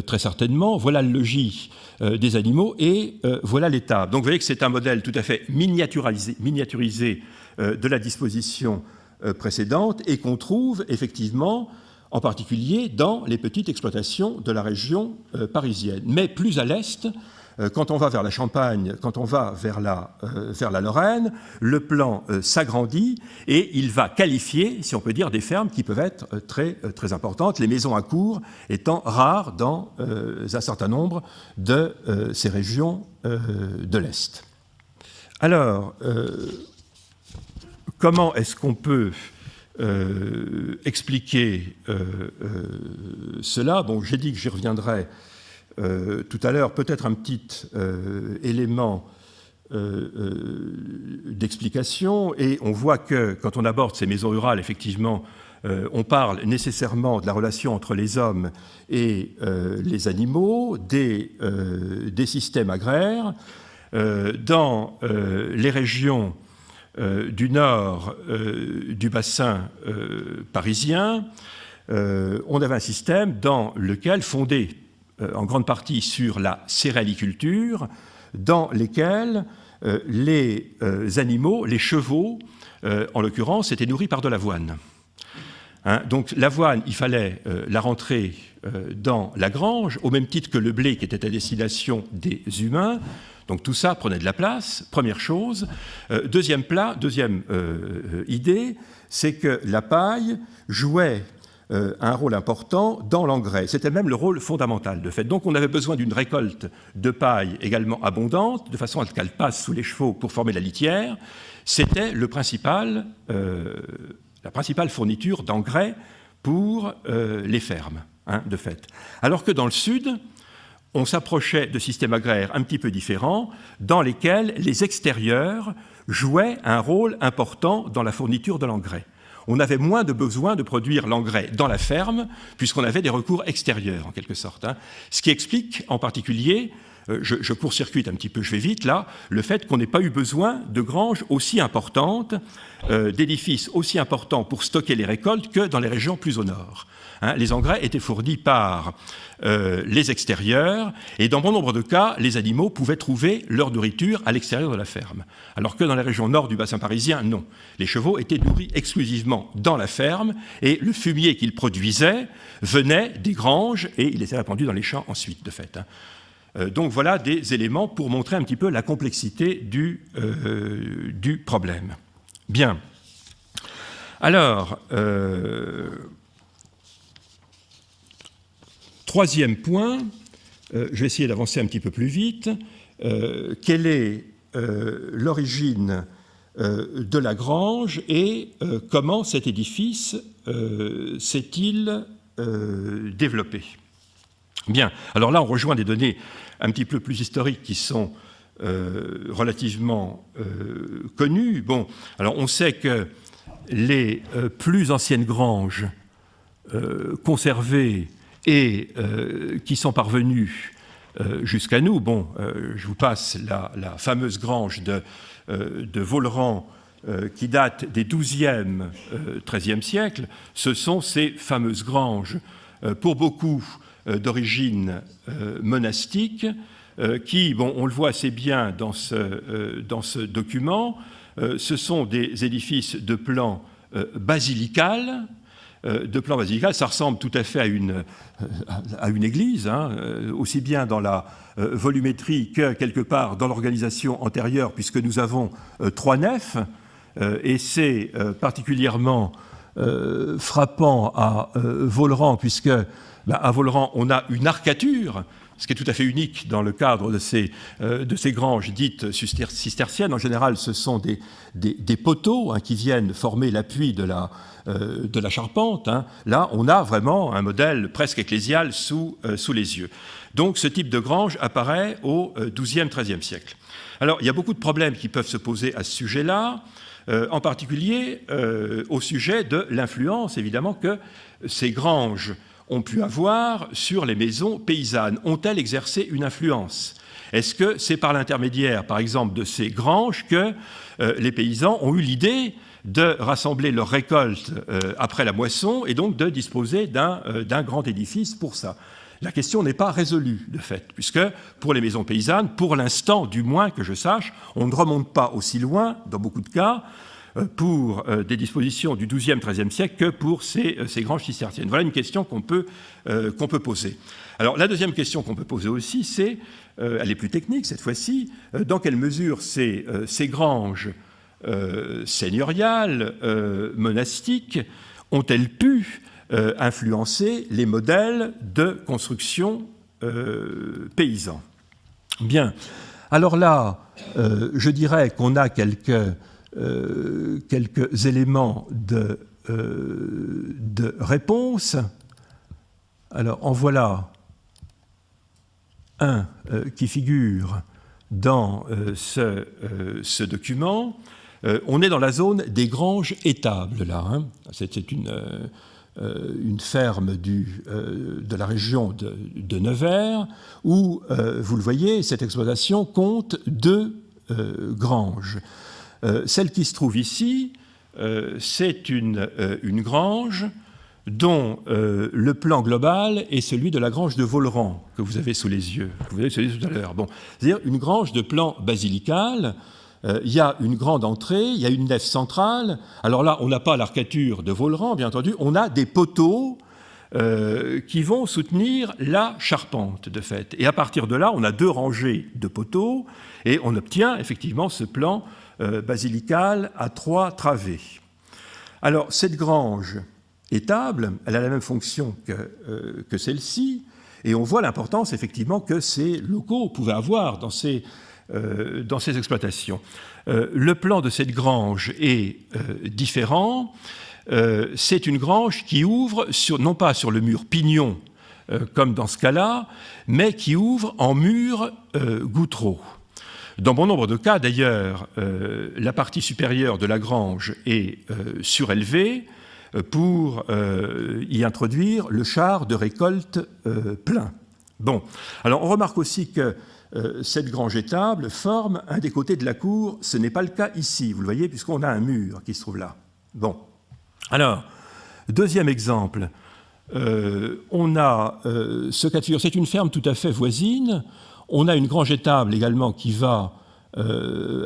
très certainement, voilà le logis des animaux, et voilà l'étable. Donc vous voyez que c'est un modèle tout à fait miniaturisé de la disposition précédente, et qu'on trouve effectivement, en particulier dans les petites exploitations de la région parisienne. Mais plus à l'est, quand on va vers la Champagne, quand on va vers la Lorraine, le plan s'agrandit et il va qualifier, si on peut dire, des fermes qui peuvent être très importantes, les maisons à cour étant rares dans un certain nombre de ces régions de l'Est. Alors, comment est-ce qu'on peut expliquer cela? Bon, j'ai dit que j'y reviendrai tout à l'heure, peut-être un petit élément d'explication, et on voit que quand on aborde ces maisons rurales, effectivement, on parle nécessairement de la relation entre les hommes et les animaux, des systèmes agraires. Dans les régions du nord du bassin parisien, on avait un système dans lequel, fondé en grande partie sur la céréaliculture, dans lesquels les animaux, les chevaux, en l'occurrence, étaient nourris par de l'avoine. Donc l'avoine, il fallait la rentrer dans la grange, au même titre que le blé qui était à destination des humains. Donc tout ça prenait de la place, première chose. Deuxième idée, c'est que la paille jouait un rôle important dans l'engrais. C'était même le rôle fondamental, de fait. Donc on avait besoin d'une récolte de paille également abondante, de façon à ce qu'elle passe sous les chevaux pour former la litière. C'était la principale fourniture d'engrais pour les fermes, de fait. Alors que dans le sud, on s'approchait de systèmes agraires un petit peu différents, dans lesquels les extérieurs jouaient un rôle important dans la fourniture de l'engrais. On avait moins de besoin de produire l'engrais dans la ferme, puisqu'on avait des recours extérieurs, en quelque sorte. Ce qui explique, en particulier, je court-circuite un petit peu, je vais vite là, le fait qu'on n'ait pas eu besoin de granges aussi importantes, d'édifices aussi importants pour stocker les récoltes que dans les régions plus au nord. Les engrais étaient fournis par les extérieurs, et dans bon nombre de cas, les animaux pouvaient trouver leur nourriture à l'extérieur de la ferme. Alors que dans les régions nord du bassin parisien, non. Les chevaux étaient nourris exclusivement dans la ferme, et le fumier qu'ils produisaient venait des granges, et il était répandu dans les champs ensuite, de fait. Donc voilà des éléments pour montrer un petit peu la complexité du problème. Bien. Alors, troisième point, je vais essayer d'avancer un petit peu plus vite. Quelle est l'origine de la grange et comment cet édifice s'est-il développé? Bien, alors là on rejoint des données un petit peu plus historiques qui sont relativement connues. Bon, alors on sait que les plus anciennes granges conservées et qui sont parvenues jusqu'à nous, bon, je vous passe la fameuse grange de Vaulran qui date des XIIe, XIIIe siècles. Ce sont ces fameuses granges, pour beaucoup d'origine monastique, qui, bon, on le voit assez bien dans ce document, ce sont des édifices de plan basilical. Ça ressemble tout à fait à une église, aussi bien dans la volumétrie que quelque part dans l'organisation antérieure, puisque nous avons 3 nefs, et c'est particulièrement frappant à Vaulran, puisque à Vaulran, on a une arcature, ce qui est tout à fait unique dans le cadre de ces granges dites cisterciennes. En général, ce sont des poteaux qui viennent former l'appui de la charpente. Là, on a vraiment un modèle presque ecclésial sous les yeux. Donc, ce type de grange apparaît au XIIe, XIIIe siècle. Alors, il y a beaucoup de problèmes qui peuvent se poser à ce sujet-là, en particulier au sujet de l'influence, évidemment, que ces granges ont pu avoir sur les maisons paysannes. Ont-elles exercé une influence? Est-ce que c'est par l'intermédiaire, par exemple, de ces granges que les paysans ont eu l'idée de rassembler leurs récoltes après la moisson et donc de disposer d'un grand édifice pour ça. La question n'est pas résolue, de fait, puisque pour les maisons paysannes, pour l'instant, du moins que je sache, on ne remonte pas aussi loin, dans beaucoup de cas, pour des dispositions du XIIe, XIIIe siècle que pour ces granges cisterciennes. Voilà une question qu'on peut poser. Alors, la deuxième question qu'on peut poser aussi, c'est, elle est plus technique cette fois-ci, dans quelle mesure ces granges seigneuriales, monastiques, ont-elles pu influencer les modèles de construction paysans? Bien, alors là, je dirais qu'on a quelques éléments de réponse. Alors, en voilà un qui figure dans ce document. On est dans la zone des granges étables, là. Hein. C'est une ferme de la région de Nevers, où, vous le voyez, cette exploitation compte 2 granges. Celle qui se trouve ici, c'est une grange dont le plan global est celui de la grange de Volleran, que vous avez sous les yeux, que vous avez dit tout à l'heure. Bon, c'est-à-dire une grange de plan basilical. Il y a une grande entrée, il y a une nef centrale. Alors là, on n'a pas l'arcature de Volleran, bien entendu, on a des poteaux qui vont soutenir la charpente, de fait. Et à partir de là, on a 2 rangées de poteaux, et on obtient effectivement ce plan basilical à 3 travées. Alors, cette grange étable, elle a la même fonction que celle-ci, et on voit l'importance, effectivement, que ces locaux pouvaient avoir dans ces exploitations. Le plan de cette grange est différent. C'est une grange qui ouvre, non pas sur le mur pignon, comme dans ce cas-là, mais qui ouvre en mur gouttereau. Dans bon nombre de cas, d'ailleurs, la partie supérieure de la grange est surélevée pour y introduire le char de récolte plein. Bon, alors on remarque aussi que cette grange étable forme un des côtés de la cour. Ce n'est pas le cas ici, vous le voyez, puisqu'on a un mur qui se trouve là. Bon, alors, deuxième exemple, on a ce cas de figure, c'est une ferme tout à fait voisine. On a une grange étable également qui va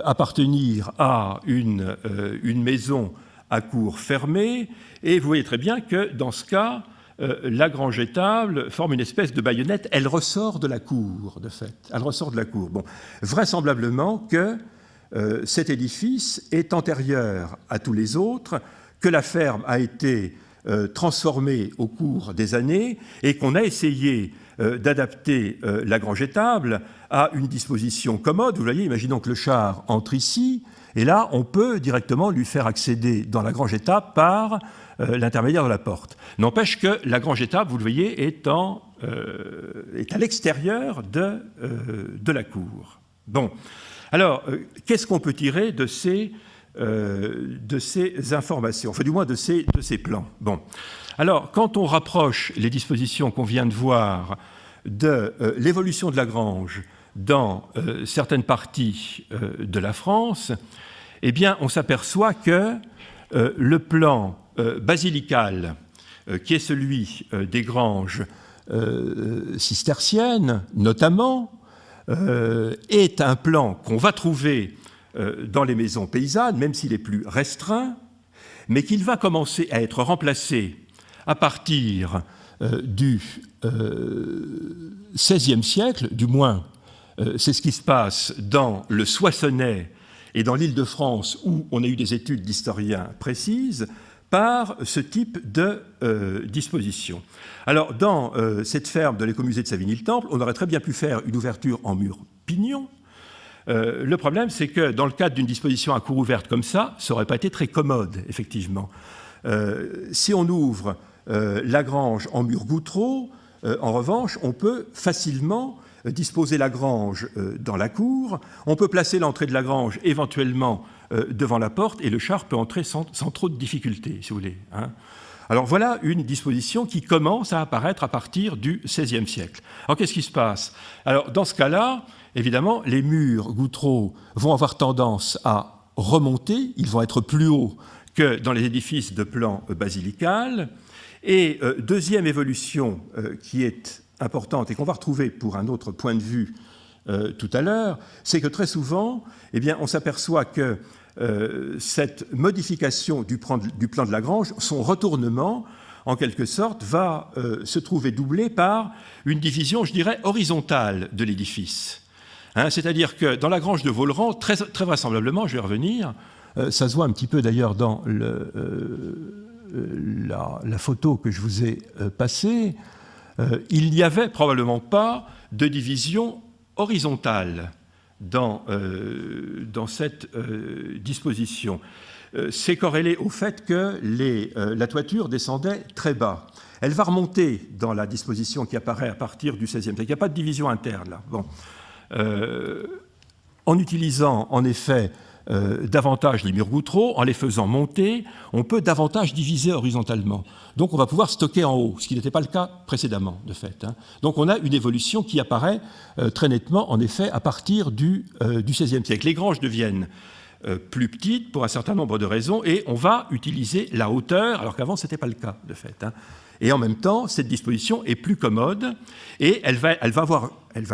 appartenir à une maison à cour fermée, et vous voyez très bien que dans ce cas, la grange étable forme une espèce de baïonnette. Elle ressort de la cour, de fait. Elle ressort de la cour. Bon, vraisemblablement que cet édifice est antérieur à tous les autres, que la ferme a été transformée au cours des années et qu'on a essayé d'adapter la grange étable à une disposition commode. Vous voyez, imaginons que le char entre ici, et là, on peut directement lui faire accéder dans la grange étable par l'intermédiaire de la porte. N'empêche que la grange étable, vous le voyez, est à l'extérieur de la cour. Bon, alors, qu'est-ce qu'on peut tirer de ces informations, enfin du moins de ces plans? Bon, alors, quand on rapproche les dispositions qu'on vient de voir de l'évolution de la grange dans certaines parties de la France, eh bien, on s'aperçoit que le plan basilical, qui est celui des granges cisterciennes, notamment, est un plan qu'on va trouver dans les maisons paysannes, même s'il est plus restreint, mais qu'il va commencer à être remplacé à partir du XVIe siècle, du moins c'est ce qui se passe dans le Soissonnais et dans l'Île-de-France, où on a eu des études d'historiens précises, par ce type de disposition. Alors, dans cette ferme de l'écomusée de Savigny-le-Temple, on aurait très bien pu faire une ouverture en mur pignon. Le problème, c'est que dans le cadre d'une disposition à cour ouverte comme ça n'aurait pas été très commode, effectivement. Si on ouvre la grange en mur gouttereau, en revanche, on peut facilement disposer la grange dans la cour, on peut placer l'entrée de la grange éventuellement devant la porte, et le char peut entrer sans trop de difficultés, si vous voulez. Hein. Alors voilà une disposition qui commence à apparaître à partir du XVIe siècle. Alors qu'est-ce qui se passe? Alors dans ce cas-là, évidemment, les murs gouttereaux vont avoir tendance à remonter, ils vont être plus hauts que dans les édifices de plan basilical. Et deuxième évolution qui est importante et qu'on va retrouver pour un autre point de vue tout à l'heure, c'est que très souvent, eh bien, on s'aperçoit que cette modification du plan de Lagrange, son retournement, en quelque sorte, va se trouver doublé par une division, je dirais, horizontale de l'édifice. Hein, c'est-à-dire que dans la grange de Vaulran, très vraisemblablement, je vais revenir, ça se voit un petit peu d'ailleurs dans la photo que je vous ai passée, il n'y avait probablement pas de division horizontale dans cette disposition. C'est corrélé au fait que la toiture descendait très bas. Elle va remonter dans la disposition qui apparaît à partir du XVIe siècle. Il n'y a pas de division interne là. Bon. En utilisant en effet davantage les murs Goutreau, en les faisant monter, on peut davantage diviser horizontalement. Donc on va pouvoir stocker en haut, ce qui n'était pas le cas précédemment, de fait. Hein. Donc on a une évolution qui apparaît très nettement, en effet, à partir du XVIe siècle. Les granges deviennent plus petites pour un certain nombre de raisons, et on va utiliser la hauteur, alors qu'avant ce n'était pas le cas, de fait. Hein. Et en même temps, cette disposition est plus commode, et elle va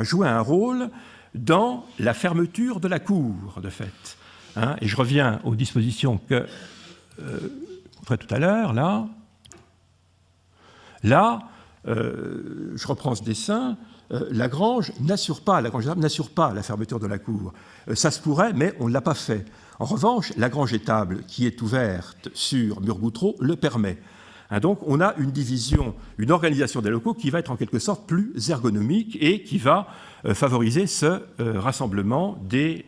jouer un rôle dans la fermeture de la cour, de fait. Hein, et je reviens aux dispositions que je ferai tout à l'heure, là. Là, je reprends ce dessin, la grange n'assure pas la fermeture de la cour. Ça se pourrait, mais on ne l'a pas fait. En revanche, la grange étable, qui est ouverte sur mur Goutreau, le permet. Hein, donc, on a une division, une organisation des locaux qui va être en quelque sorte plus ergonomique et qui va favoriser ce rassemblement des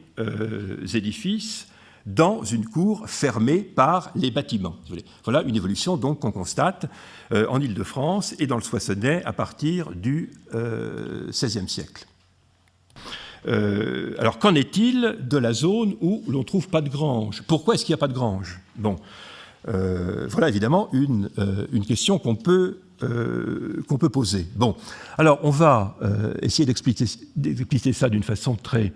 édifices dans une cour fermée par les bâtiments. Voilà une évolution donc qu'on constate en Île-de-France et dans le Soissonnais à partir du XVIe siècle. Alors qu'en est-il de la zone où l'on ne trouve pas de grange? Pourquoi est-ce qu'il n'y a pas de grange? Bon, voilà évidemment une question qu'on peut poser. Bon, alors on va essayer d'expliquer ça d'une façon très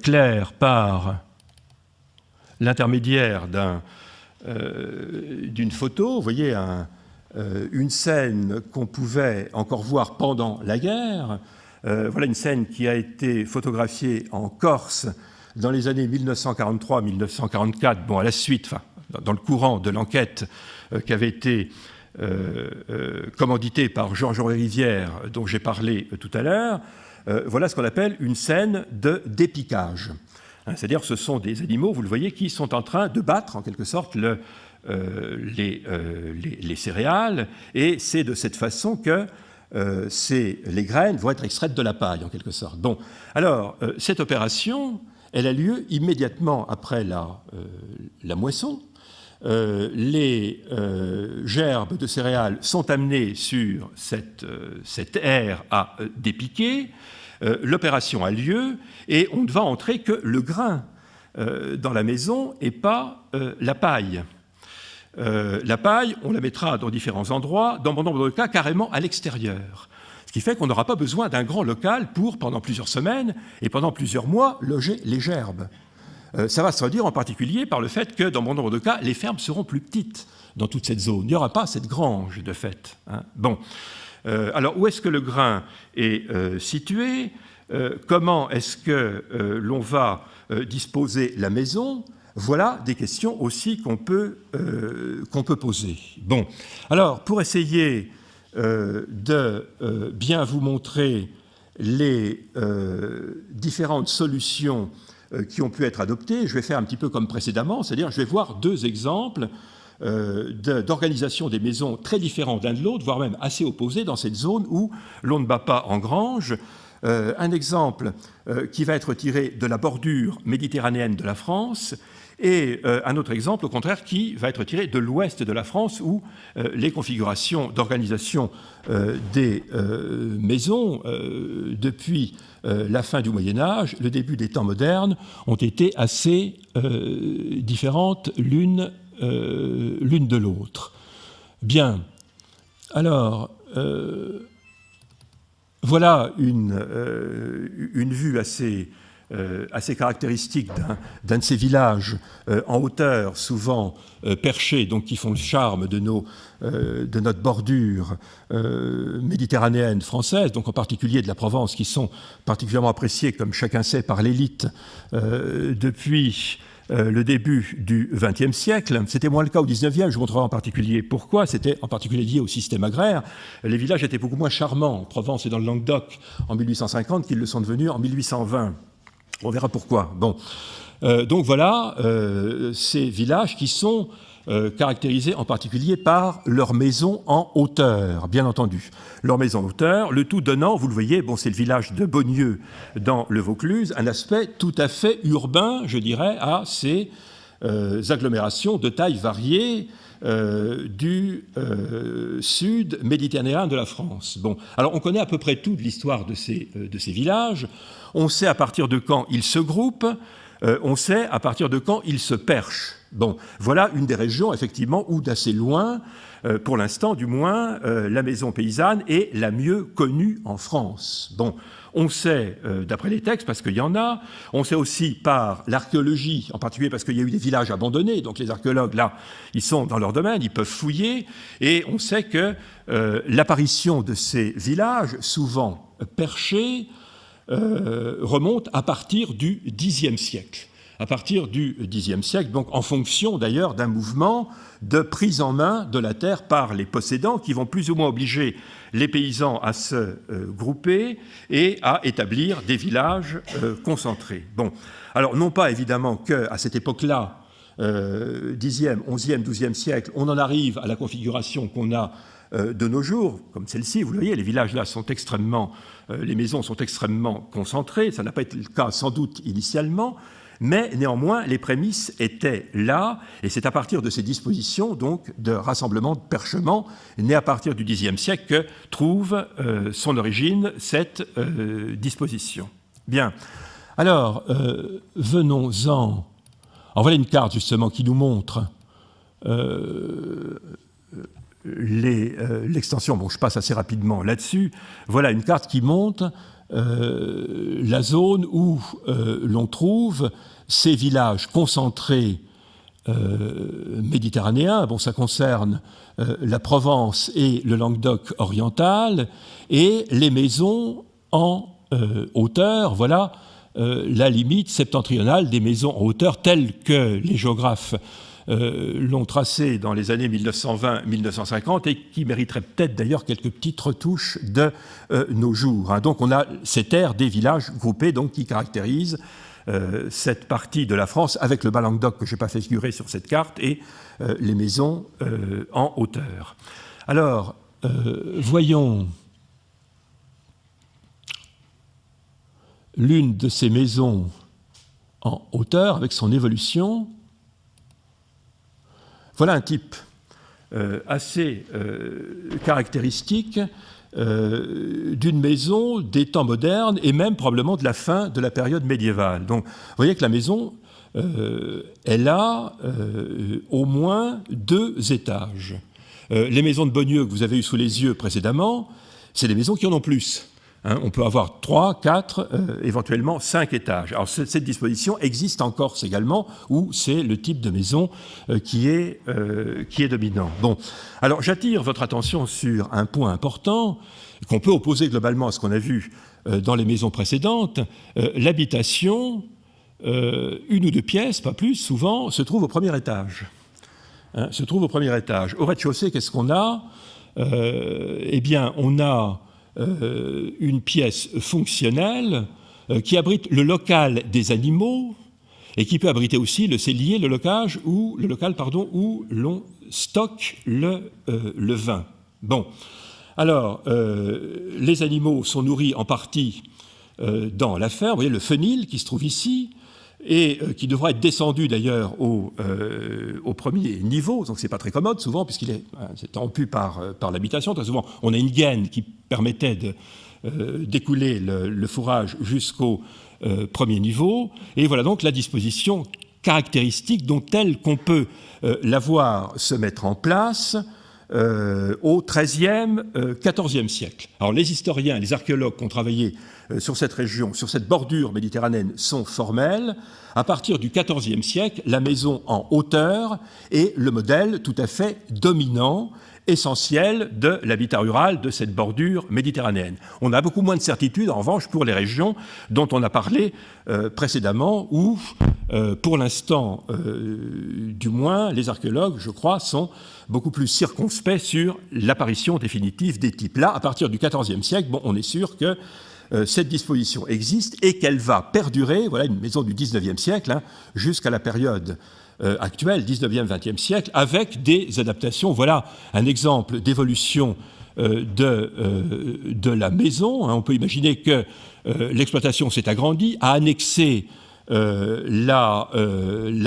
claire par l'intermédiaire d'une photo. Vous voyez une scène qu'on pouvait encore voir pendant la guerre. Voilà une scène qui a été photographiée en Corse dans les années 1943-1944, bon, à la suite, enfin, dans le courant de l'enquête qui avait été commanditée par Georges-Henri Rivière, dont j'ai parlé tout à l'heure. Voilà ce qu'on appelle une scène de dépiquage. C'est-à-dire ce sont des animaux, vous le voyez, qui sont en train de battre, en quelque sorte, les céréales, et c'est de cette façon que les graines vont être extraites de la paille, en quelque sorte. Bon, alors, cette opération, elle a lieu immédiatement après la moisson. Les gerbes de céréales sont amenées sur cette aire à dépiquer. L'opération a lieu et on ne va entrer que le grain dans la maison et pas la paille. La paille, on la mettra dans différents endroits, dans bon nombre de cas carrément à l'extérieur. Ce qui fait qu'on n'aura pas besoin d'un grand local pour, pendant plusieurs semaines et pendant plusieurs mois, loger les gerbes. Ça va se traduire en particulier par le fait que, dans bon nombre de cas, les fermes seront plus petites dans toute cette zone. Il n'y aura pas cette grange, de fait. Hein. Bon. Alors, où est-ce que le grain est situé? Comment est-ce que l'on va disposer la maison? Voilà des questions aussi qu'on peut poser. Bon. Alors, pour essayer de bien vous montrer les différentes solutions qui ont pu être adoptées, je vais faire un petit peu comme précédemment, c'est-à-dire je vais voir deux exemples d'organisation des maisons très différents l'un de l'autre, voire même assez opposés dans cette zone où l'on ne bat pas en grange. Un exemple qui va être tiré de la bordure méditerranéenne de la France et un autre exemple, au contraire, qui va être tiré de l'ouest de la France où les configurations d'organisation des maisons depuis la fin du Moyen-Âge, le début des temps modernes, ont été assez différentes l'une de l'autre. Bien, alors, voilà une vue assez assez caractéristique d'un de ces villages en hauteur, souvent perchés, donc qui font le charme de notre bordure méditerranéenne française, donc en particulier de la Provence, qui sont particulièrement appréciés, comme chacun sait, par l'élite depuis le début du XXe siècle. C'était moins le cas au XIXe, je vous montrerai en particulier pourquoi. C'était en particulier lié au système agraire. Les villages étaient beaucoup moins charmants en Provence et dans le Languedoc en 1850 qu'ils le sont devenus en 1820. On verra pourquoi. Bon. Donc voilà ces villages qui sont caractérisés en particulier par leurs maisons en hauteur, bien entendu. Leurs maisons en hauteur, le tout donnant, vous le voyez, bon, c'est le village de Beaunieu dans le Vaucluse, un aspect tout à fait urbain, je dirais, à ces agglomérations de taille variée du sud méditerranéen de la France. Bon, alors on connaît à peu près tout de l'histoire de ces villages, on sait à partir de quand ils se groupent, on sait à partir de quand ils se perchent. Bon, voilà une des régions, effectivement, où d'assez loin, pour l'instant du moins, la maison paysanne est la mieux connue en France. Bon, on sait, d'après les textes, parce qu'il y en a, on sait aussi par l'archéologie, en particulier parce qu'il y a eu des villages abandonnés, donc les archéologues, là, ils sont dans leur domaine, ils peuvent fouiller, et on sait que l'apparition de ces villages, souvent perchés, remonte à partir du Xe siècle. À partir du Xe siècle, donc en fonction d'ailleurs d'un mouvement de prise en main de la terre par les possédants qui vont plus ou moins obliger les paysans à se grouper et à établir des villages concentrés. Bon, alors non pas évidemment qu'à cette époque-là, Xe, XIe, XIIe siècle, on en arrive à la configuration qu'on a de nos jours, comme celle-ci, vous le voyez, les villages là sont extrêmement, les maisons sont extrêmement concentrées, ça n'a pas été le cas sans doute initialement, mais néanmoins les prémices étaient là, et c'est à partir de ces dispositions, donc de rassemblement, de perchement, né à partir du Xe siècle, que trouve son origine cette disposition. Bien, alors venons-en. Alors voilà une carte justement qui nous montre l'extension, bon je passe assez rapidement là-dessus, voilà une carte qui montre la zone où l'on trouve ces villages concentrés méditerranéens, bon ça concerne la Provence et le Languedoc oriental, et les maisons en hauteur, voilà la limite septentrionale des maisons en hauteur telles que les géographes l'ont tracé dans les années 1920-1950 et qui mériterait peut-être d'ailleurs quelques petites retouches de nos jours. Hein. Donc on a cette aire des villages groupés donc, qui caractérise cette partie de la France avec le Bas-Languedoc que je n'ai pas fait figurer sur cette carte et les maisons en hauteur. Alors, voyons l'une de ces maisons en hauteur avec son évolution. Voilà un type assez caractéristique d'une maison des temps modernes et même probablement de la fin de la période médiévale. Donc, vous voyez que la maison, elle a au moins 2 étages. Les maisons de Beaunieu que vous avez eues sous les yeux précédemment, c'est des maisons qui en ont plus. Hein, on peut avoir 3, 4, éventuellement 5 étages. Alors cette disposition existe en Corse également, où c'est le type de maison qui est dominant. Bon, alors j'attire votre attention sur un point important qu'on peut opposer globalement à ce qu'on a vu dans les maisons précédentes. L'habitation, 1 ou 2 pièces, pas plus, souvent, se trouve au premier étage. Hein, se trouve au premier étage. Au rez-de-chaussée, qu'est-ce qu'on a Eh bien, on a une pièce fonctionnelle qui abrite le local des animaux et qui peut abriter aussi le cellier, le local où l'on stocke le vin. Bon, alors les animaux sont nourris en partie dans la ferme. Vous voyez le fenil qui se trouve ici et qui devra être descendu d'ailleurs au premier niveau, donc c'est pas très commode souvent puisqu'il est interrompu par l'habitation. Très souvent, on a une gaine qui permettait d'écouler le fourrage jusqu'au premier niveau. Et voilà donc la disposition caractéristique, donc telle qu'on peut la voir se mettre en place au XIIIe, XIVe siècle. Alors les historiens, les archéologues qui ont travaillé sur cette région, sur cette bordure méditerranéenne, sont formels. À partir du XIVe siècle, la maison en hauteur est le modèle tout à fait dominant, essentiel de l'habitat rural de cette bordure méditerranéenne. On a beaucoup moins de certitude, en revanche, pour les régions dont on a parlé précédemment, où, pour l'instant, du moins, les archéologues, je crois, sont beaucoup plus circonspects sur l'apparition définitive des types. Là, à partir du XIVe siècle, bon, on est sûr que cette disposition existe et qu'elle va perdurer, voilà une maison du XIXe siècle, hein, jusqu'à la période actuelle, 19e, 20e siècle, avec des adaptations. Voilà un exemple d'évolution de la maison. On peut imaginer que l'exploitation s'est agrandie, a annexé la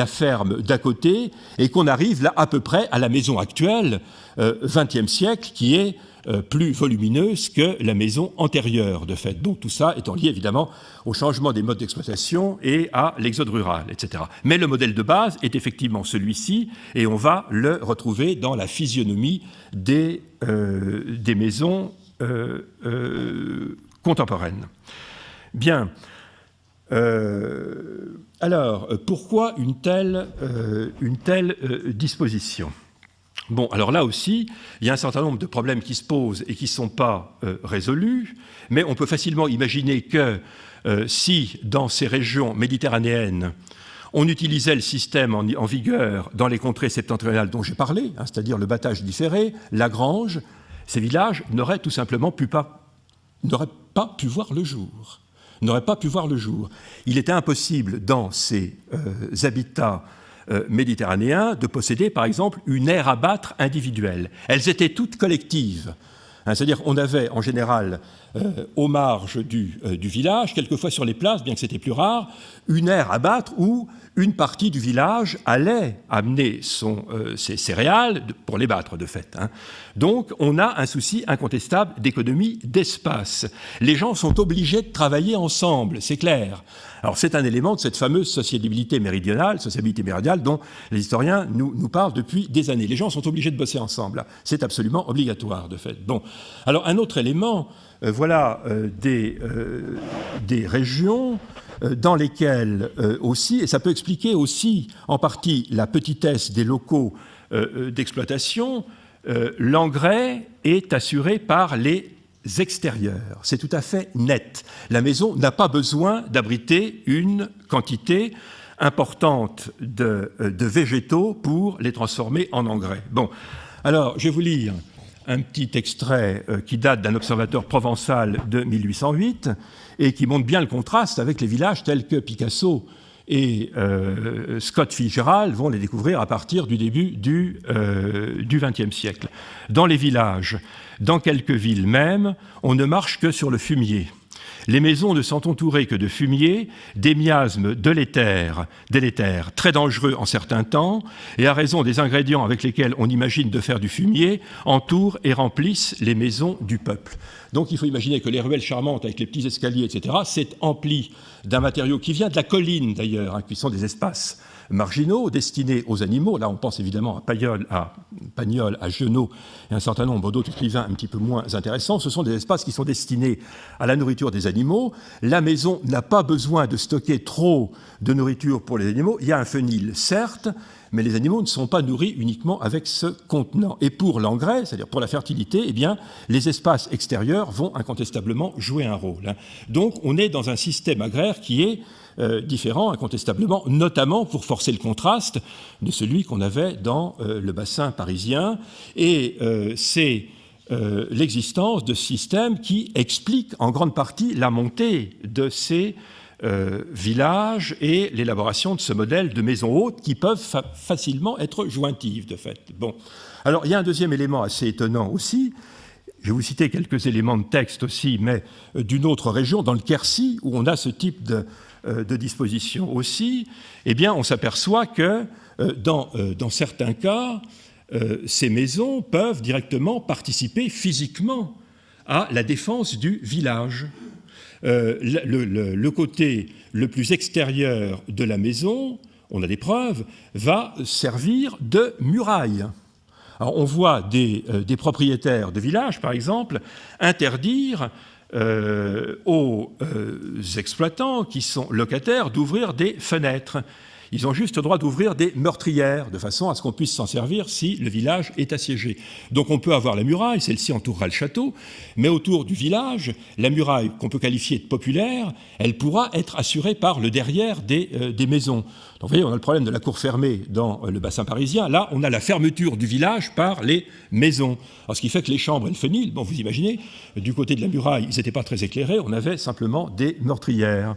ferme d'à côté, et qu'on arrive là à peu près à la maison actuelle, 20e siècle, qui est plus volumineuse que la maison antérieure, de fait. Donc tout ça étant lié évidemment au changement des modes d'exploitation et à l'exode rural, etc. Mais le modèle de base est effectivement celui-ci, et on va le retrouver dans la physionomie des maisons contemporaines. Bien. Alors, pourquoi une telle disposition ? Bon, alors là aussi, il y a un certain nombre de problèmes qui se posent et qui ne sont pas résolus, mais on peut facilement imaginer que si, dans ces régions méditerranéennes, on utilisait le système en vigueur dans les contrées septentrionales dont j'ai parlé, hein, c'est-à-dire le battage différé, la grange, ces villages n'auraient tout simplement pas pu voir le jour. Il était impossible dans ces habitats méditerranéens de posséder, par exemple, une aire à battre individuelle. Elles étaient toutes collectives. C'est-à-dire qu'on avait en général aux marges du village, quelquefois sur les places, bien que c'était plus rare, une aire à battre où une partie du village allait amener ses céréales pour les battre, de fait. Donc on a un souci incontestable d'économie d'espace. Les gens sont obligés de travailler ensemble, c'est clair. Alors c'est un élément de cette fameuse sociabilité méridionale dont les historiens nous parlent depuis des années. Les gens sont obligés de bosser ensemble. C'est absolument obligatoire, de fait. Bon. Alors un autre élément, voilà des régions dans lesquelles aussi, et ça peut expliquer aussi en partie la petitesse des locaux d'exploitation, l'engrais est assuré par les extérieurs. C'est tout à fait net. La maison n'a pas besoin d'abriter une quantité importante de végétaux pour les transformer en engrais. Bon, alors je vais vous lire un petit extrait qui date d'un observateur provençal de 1808 et qui montre bien le contraste avec les villages tels que Picasso et Scott Fitzgerald vont les découvrir à partir du début du XXe siècle. Dans les villages, dans quelques villes même, on ne marche que sur le fumier. Les maisons ne sont entourées que de fumier, des miasmes délétères, très dangereux en certains temps, et à raison des ingrédients avec lesquels on imagine de faire du fumier, entourent et remplissent les maisons du peuple. Donc il faut imaginer que les ruelles charmantes avec les petits escaliers, etc., c'est empli d'un matériau qui vient de la colline d'ailleurs, qui sont des espaces marginaux destinés aux animaux. Là, on pense évidemment à Pagnol, à Genot et un certain nombre d'autres écrivains un petit peu moins intéressants. Ce sont des espaces qui sont destinés à la nourriture des animaux. La maison n'a pas besoin de stocker trop de nourriture pour les animaux. Il y a un fenil, certes, mais les animaux ne sont pas nourris uniquement avec ce contenant. Et pour l'engrais, c'est-à-dire pour la fertilité, eh bien, les espaces extérieurs vont incontestablement jouer un rôle. Donc, on est dans un système agraire qui est différent, incontestablement, notamment pour forcer le contraste de celui qu'on avait dans le bassin parisien. Et c'est l'existence de systèmes qui expliquent en grande partie la montée de ces villages et l'élaboration de ce modèle de maisons hautes qui peuvent facilement être jointives, de fait. Bon. Alors, il y a un deuxième élément assez étonnant aussi. Je vais vous citer quelques éléments de texte aussi, mais d'une autre région, dans le Quercy, où on a ce type de disposition aussi. Eh bien, on s'aperçoit que dans certains cas, ces maisons peuvent directement participer physiquement à la défense du village. Le côté le plus extérieur de la maison, on a des preuves, va servir de muraille. Alors, on voit des propriétaires de villages, par exemple, interdire aux exploitants qui sont locataires d'ouvrir des fenêtres. Ils ont juste le droit d'ouvrir des meurtrières, de façon à ce qu'on puisse s'en servir si le village est assiégé. Donc on peut avoir la muraille, celle-ci entourera le château, mais autour du village, la muraille qu'on peut qualifier de populaire, elle pourra être assurée par le derrière des maisons. Donc vous voyez, on a le problème de la cour fermée dans le bassin parisien. Là, on a la fermeture du village par les maisons. Alors, ce qui fait que les chambres et le fenil, bon, vous imaginez, du côté de la muraille, ils n'étaient pas très éclairés, on avait simplement des meurtrières.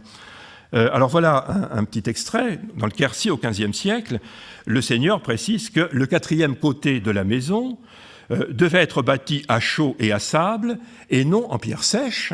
Alors voilà un petit extrait. Dans le Quercy, au XVe siècle, le seigneur précise que le quatrième côté de la maison devait être bâti à chaux et à sable, et non en pierre sèche.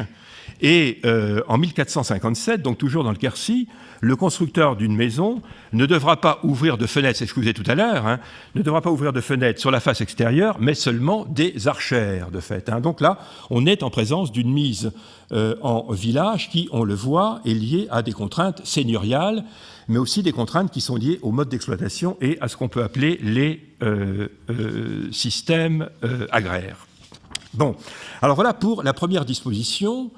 Et en 1457, donc toujours dans le Quercy, le constructeur d'une maison ne devra pas ouvrir de fenêtres, c'est ce que vous avez tout à l'heure, hein, ne devra pas ouvrir de fenêtres sur la face extérieure, mais seulement des archères, de fait. Hein. Donc là, on est en présence d'une mise en village qui, on le voit, est liée à des contraintes seigneuriales, mais aussi des contraintes qui sont liées au mode d'exploitation et à ce qu'on peut appeler les systèmes agraires. Bon, alors voilà pour la première disposition,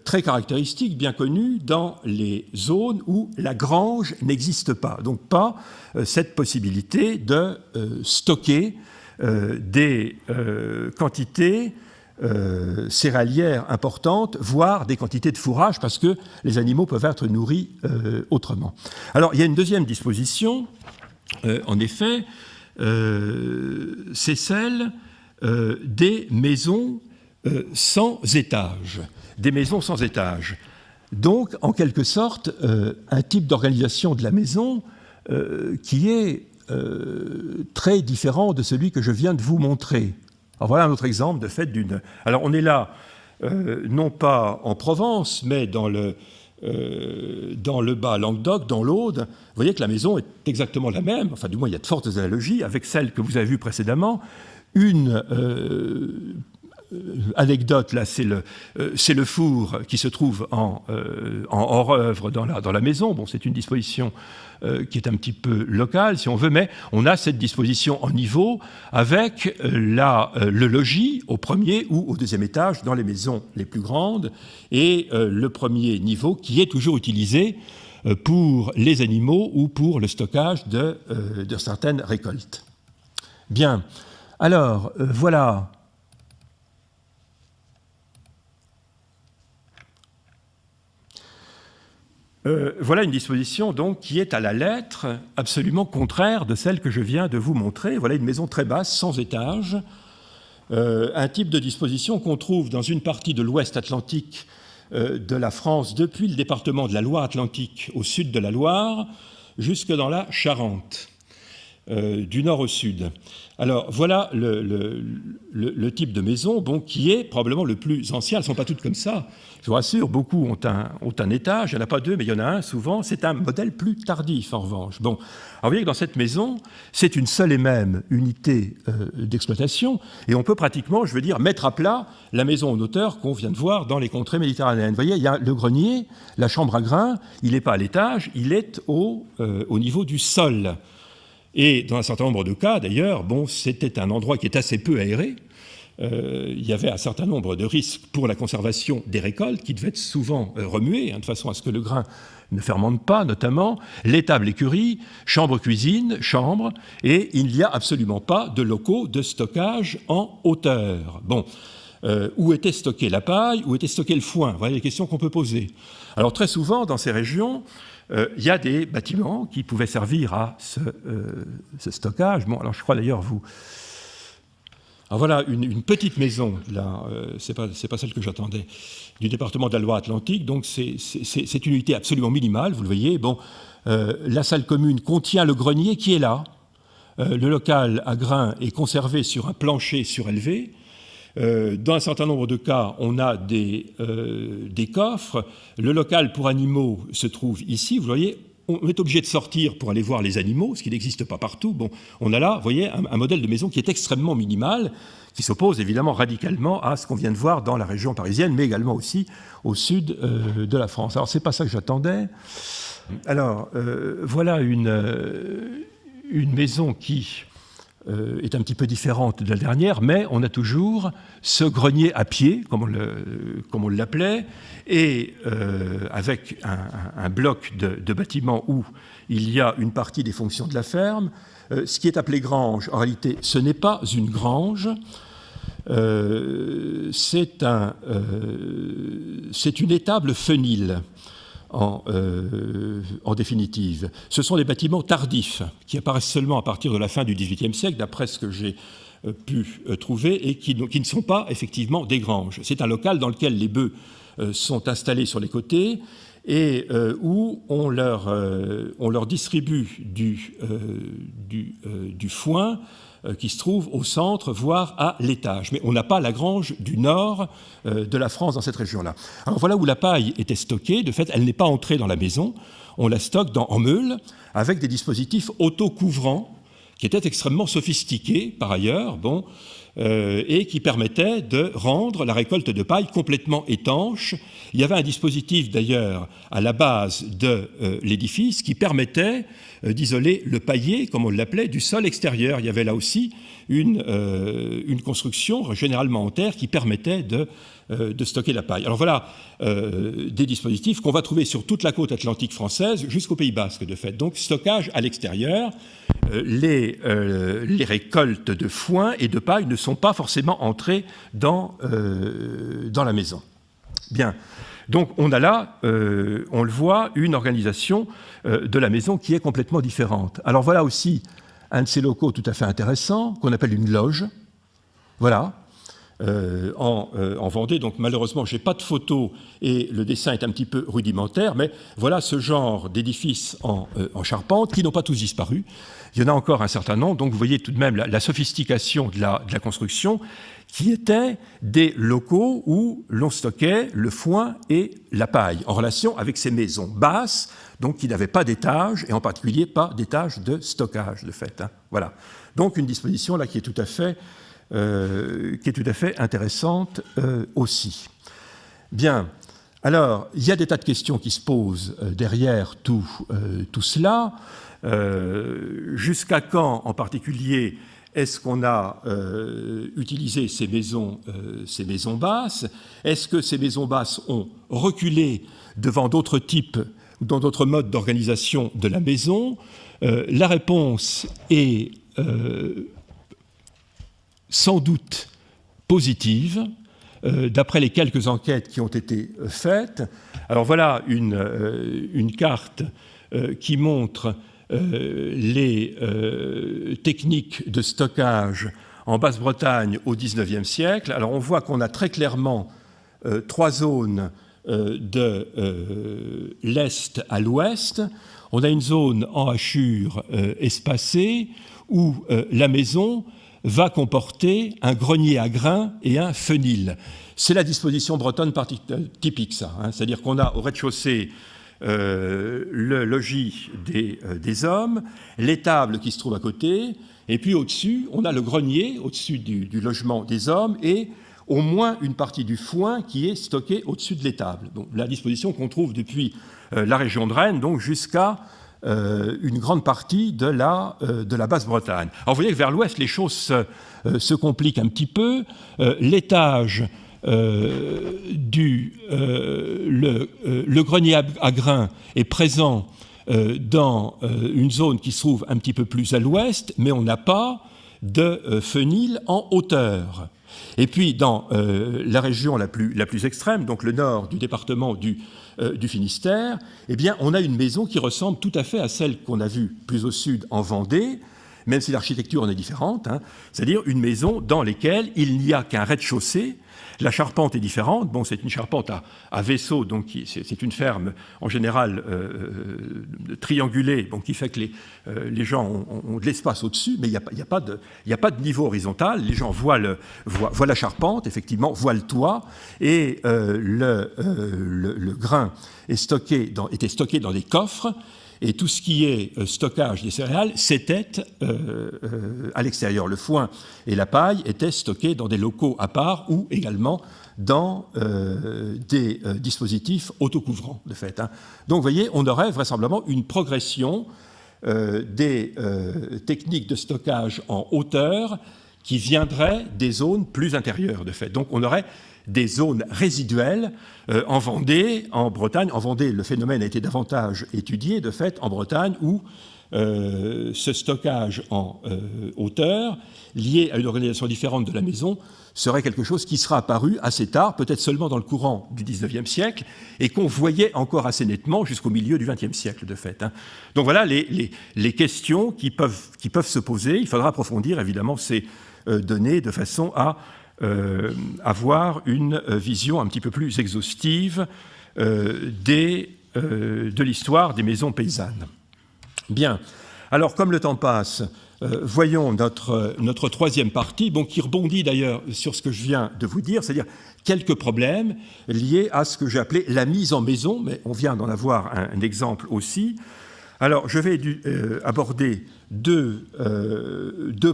très caractéristique, bien connue, dans les zones où la grange n'existe pas. Donc pas cette possibilité de stocker des quantités céréalières importantes, voire des quantités de fourrage, parce que les animaux peuvent être nourris autrement. Alors il y a une deuxième disposition, en effet, c'est celle des maisons sans étage. Des maisons sans étage. Donc, en quelque sorte, un type d'organisation de la maison qui est très différent de celui que je viens de vous montrer. Alors, voilà un autre exemple de fait d'une... Alors, on est là, non pas en Provence, mais dans le bas Languedoc, dans l'Aude. Vous voyez que la maison est exactement la même, enfin, du moins, il y a de fortes analogies avec celle que vous avez vue précédemment. Une anecdote, là, c'est le four qui se trouve en hors-œuvre dans la maison. Bon, c'est une disposition qui est un petit peu locale, si on veut, mais on a cette disposition en niveau avec le logis au premier ou au deuxième étage dans les maisons les plus grandes, et le premier niveau qui est toujours utilisé pour les animaux ou pour le stockage de certaines récoltes. Bien, alors voilà. Voilà une disposition donc qui est à la lettre absolument contraire de celle que je viens de vous montrer. Voilà une maison très basse, sans étage, un type de disposition qu'on trouve dans une partie de l'ouest atlantique de la France, depuis le département de la Loire-Atlantique au sud de la Loire, jusque dans la Charente, du nord au sud. Alors voilà le type de maison, bon, qui est probablement le plus ancien. Elles ne sont pas toutes comme ça, je vous rassure, beaucoup ont un étage, il n'y en a pas deux, mais il y en a un souvent. C'est un modèle plus tardif, en revanche. Bon, alors vous voyez que dans cette maison, c'est une seule et même unité d'exploitation, et on peut pratiquement, je veux dire, mettre à plat la maison en hauteur qu'on vient de voir dans les contrées méditerranéennes. Vous voyez, il y a le grenier, la chambre à grains, il n'est pas à l'étage, il est au niveau du sol. Et dans un certain nombre de cas, d'ailleurs, bon, c'était un endroit qui est assez peu aéré. Il y avait un certain nombre de risques pour la conservation des récoltes qui devaient être souvent remuées, de façon à ce que le grain ne fermente pas, notamment. L'étable écurie, chambre-cuisine, chambre, et il n'y a absolument pas de locaux de stockage en hauteur. Bon, où était stockée la paille, où était stocké le foin? Voilà les questions qu'on peut poser. Alors très souvent, dans ces régions, il y a des bâtiments qui pouvaient servir à ce stockage. Bon, alors je crois d'ailleurs Alors voilà une petite maison, là, c'est pas celle que j'attendais, du département de la Loire-Atlantique. Donc c'est une unité absolument minimale, vous le voyez. Bon, la salle commune contient le grenier qui est là. Le local à grains est conservé sur un plancher surélevé. Dans un certain nombre de cas, on a des coffres. Le local pour animaux se trouve ici. Vous voyez, on est obligé de sortir pour aller voir les animaux, ce qui n'existe pas partout. Bon, on a là, vous voyez, un modèle de maison qui est extrêmement minimal, qui s'oppose évidemment radicalement à ce qu'on vient de voir dans la région parisienne, mais également aussi au sud de la France. Alors, c'est pas ça que j'attendais. Alors, voilà une maison qui est un petit peu différente de la dernière, mais on a toujours ce grenier à pied, comme on l'appelait, et avec un bloc de bâtiment où il y a une partie des fonctions de la ferme. Ce qui est appelé grange, en réalité, ce n'est pas une grange, c'est une étable fenile. En définitive. Ce sont des bâtiments tardifs qui apparaissent seulement à partir de la fin du XVIIIe siècle, d'après ce que j'ai pu trouver, et qui ne sont pas effectivement des granges. C'est un local dans lequel les bœufs sont installés sur les côtés et où on leur distribue du foin qui se trouve au centre, voire à l'étage. Mais on n'a pas la grange du nord de la France dans cette région-là. Alors voilà où la paille était stockée. De fait, elle n'est pas entrée dans la maison. On la stocke en meule avec des dispositifs auto-couvrants qui étaient extrêmement sophistiqués par ailleurs, et qui permettaient de rendre la récolte de paille complètement étanche. Il y avait un dispositif d'ailleurs à la base de l'édifice qui permettait d'isoler le paillet, comme on l'appelait, du sol extérieur. Il y avait là aussi une construction, généralement en terre, qui permettait de stocker la paille. Alors voilà des dispositifs qu'on va trouver sur toute la côte atlantique française jusqu'au Pays Basque, de fait. Donc stockage à l'extérieur. Les récoltes de foin et de paille ne sont pas forcément entrées dans la maison. Bien. Donc on a là, on le voit, une organisation de la maison qui est complètement différente. Alors voilà aussi un de ces locaux tout à fait intéressant, qu'on appelle une loge. Voilà. En Vendée. Donc malheureusement, je n'ai pas de photo et le dessin est un petit peu rudimentaire, mais voilà ce genre d'édifices en charpente qui n'ont pas tous disparu. Il y en a encore un certain nombre, donc vous voyez tout de même la sophistication de la construction, qui étaient des locaux où l'on stockait le foin et la paille, en relation avec ces maisons basses, donc qui n'avaient pas d'étage, et en particulier pas d'étage de stockage, de fait. Voilà. Donc une disposition là qui est tout à fait intéressante aussi. Bien, alors, il y a des tas de questions qui se posent derrière tout cela. Jusqu'à quand, en particulier, est-ce qu'on a utilisé ces maisons basses? Est-ce que ces maisons basses ont reculé devant d'autres types, dans d'autres modes d'organisation de la maison? La réponse est sans doute positive, d'après les quelques enquêtes qui ont été faites. Alors voilà une carte qui montre les techniques de stockage en Basse-Bretagne au XIXe siècle. Alors on voit qu'on a très clairement trois zones de l'est à l'ouest. On a une zone en hachure espacée où la maison va comporter un grenier à grains et un fenil. C'est la disposition bretonne typique, ça. C'est-à-dire qu'on a au rez-de-chaussée le logis des hommes, l'étable qui se trouve à côté, et puis au-dessus, on a le grenier, au-dessus du logement des hommes, et au moins une partie du foin qui est stocké au-dessus de l'étable. Donc la disposition qu'on trouve depuis la région de Rennes, donc jusqu'à une grande partie de la Basse-Bretagne. Alors vous voyez que vers l'ouest, les choses se compliquent un petit peu. L'étage le grenier à grains est présent dans une zone qui se trouve un petit peu plus à l'ouest, mais on n'a pas de fenil en hauteur. Et puis dans la région la plus extrême, donc le nord du département du Finistère, eh bien, on a une maison qui ressemble tout à fait à celle qu'on a vue plus au sud en Vendée, même si l'architecture en est différente, c'est-à-dire une maison dans laquelle il n'y a qu'un rez-de-chaussée. La charpente est différente. Bon, c'est une charpente à vaisseau, donc c'est une ferme en général triangulée, donc qui fait que les gens ont de l'espace au-dessus, mais il n'y a pas de niveau horizontal. Les gens voient la charpente, effectivement, voient le toit, et le grain était stocké dans des coffres. Et tout ce qui est stockage des céréales, c'était à l'extérieur. Le foin et la paille étaient stockés dans des locaux à part ou également dans des dispositifs autocouvrants, de fait. Donc, vous voyez, on aurait vraisemblablement une progression des techniques de stockage en hauteur qui viendraient des zones plus intérieures, de fait. Donc on aurait des zones résiduelles en Vendée, en Bretagne. En Vendée, le phénomène a été davantage étudié, de fait, en Bretagne, où ce stockage en hauteur, lié à une organisation différente de la maison, serait quelque chose qui sera apparu assez tard, peut-être seulement dans le courant du XIXe siècle, et qu'on voyait encore assez nettement jusqu'au milieu du XXe siècle, de fait. Donc voilà les questions qui peuvent se poser. Il faudra approfondir, évidemment, ces données de façon à avoir une vision un petit peu plus exhaustive de l'histoire des maisons paysannes. Bien. Alors, comme le temps passe, voyons notre troisième partie, bon, qui rebondit d'ailleurs sur ce que je viens de vous dire, c'est-à-dire quelques problèmes liés à ce que j'ai appelé la mise en maison, mais on vient d'en avoir un exemple aussi. Alors, je vais aborder deux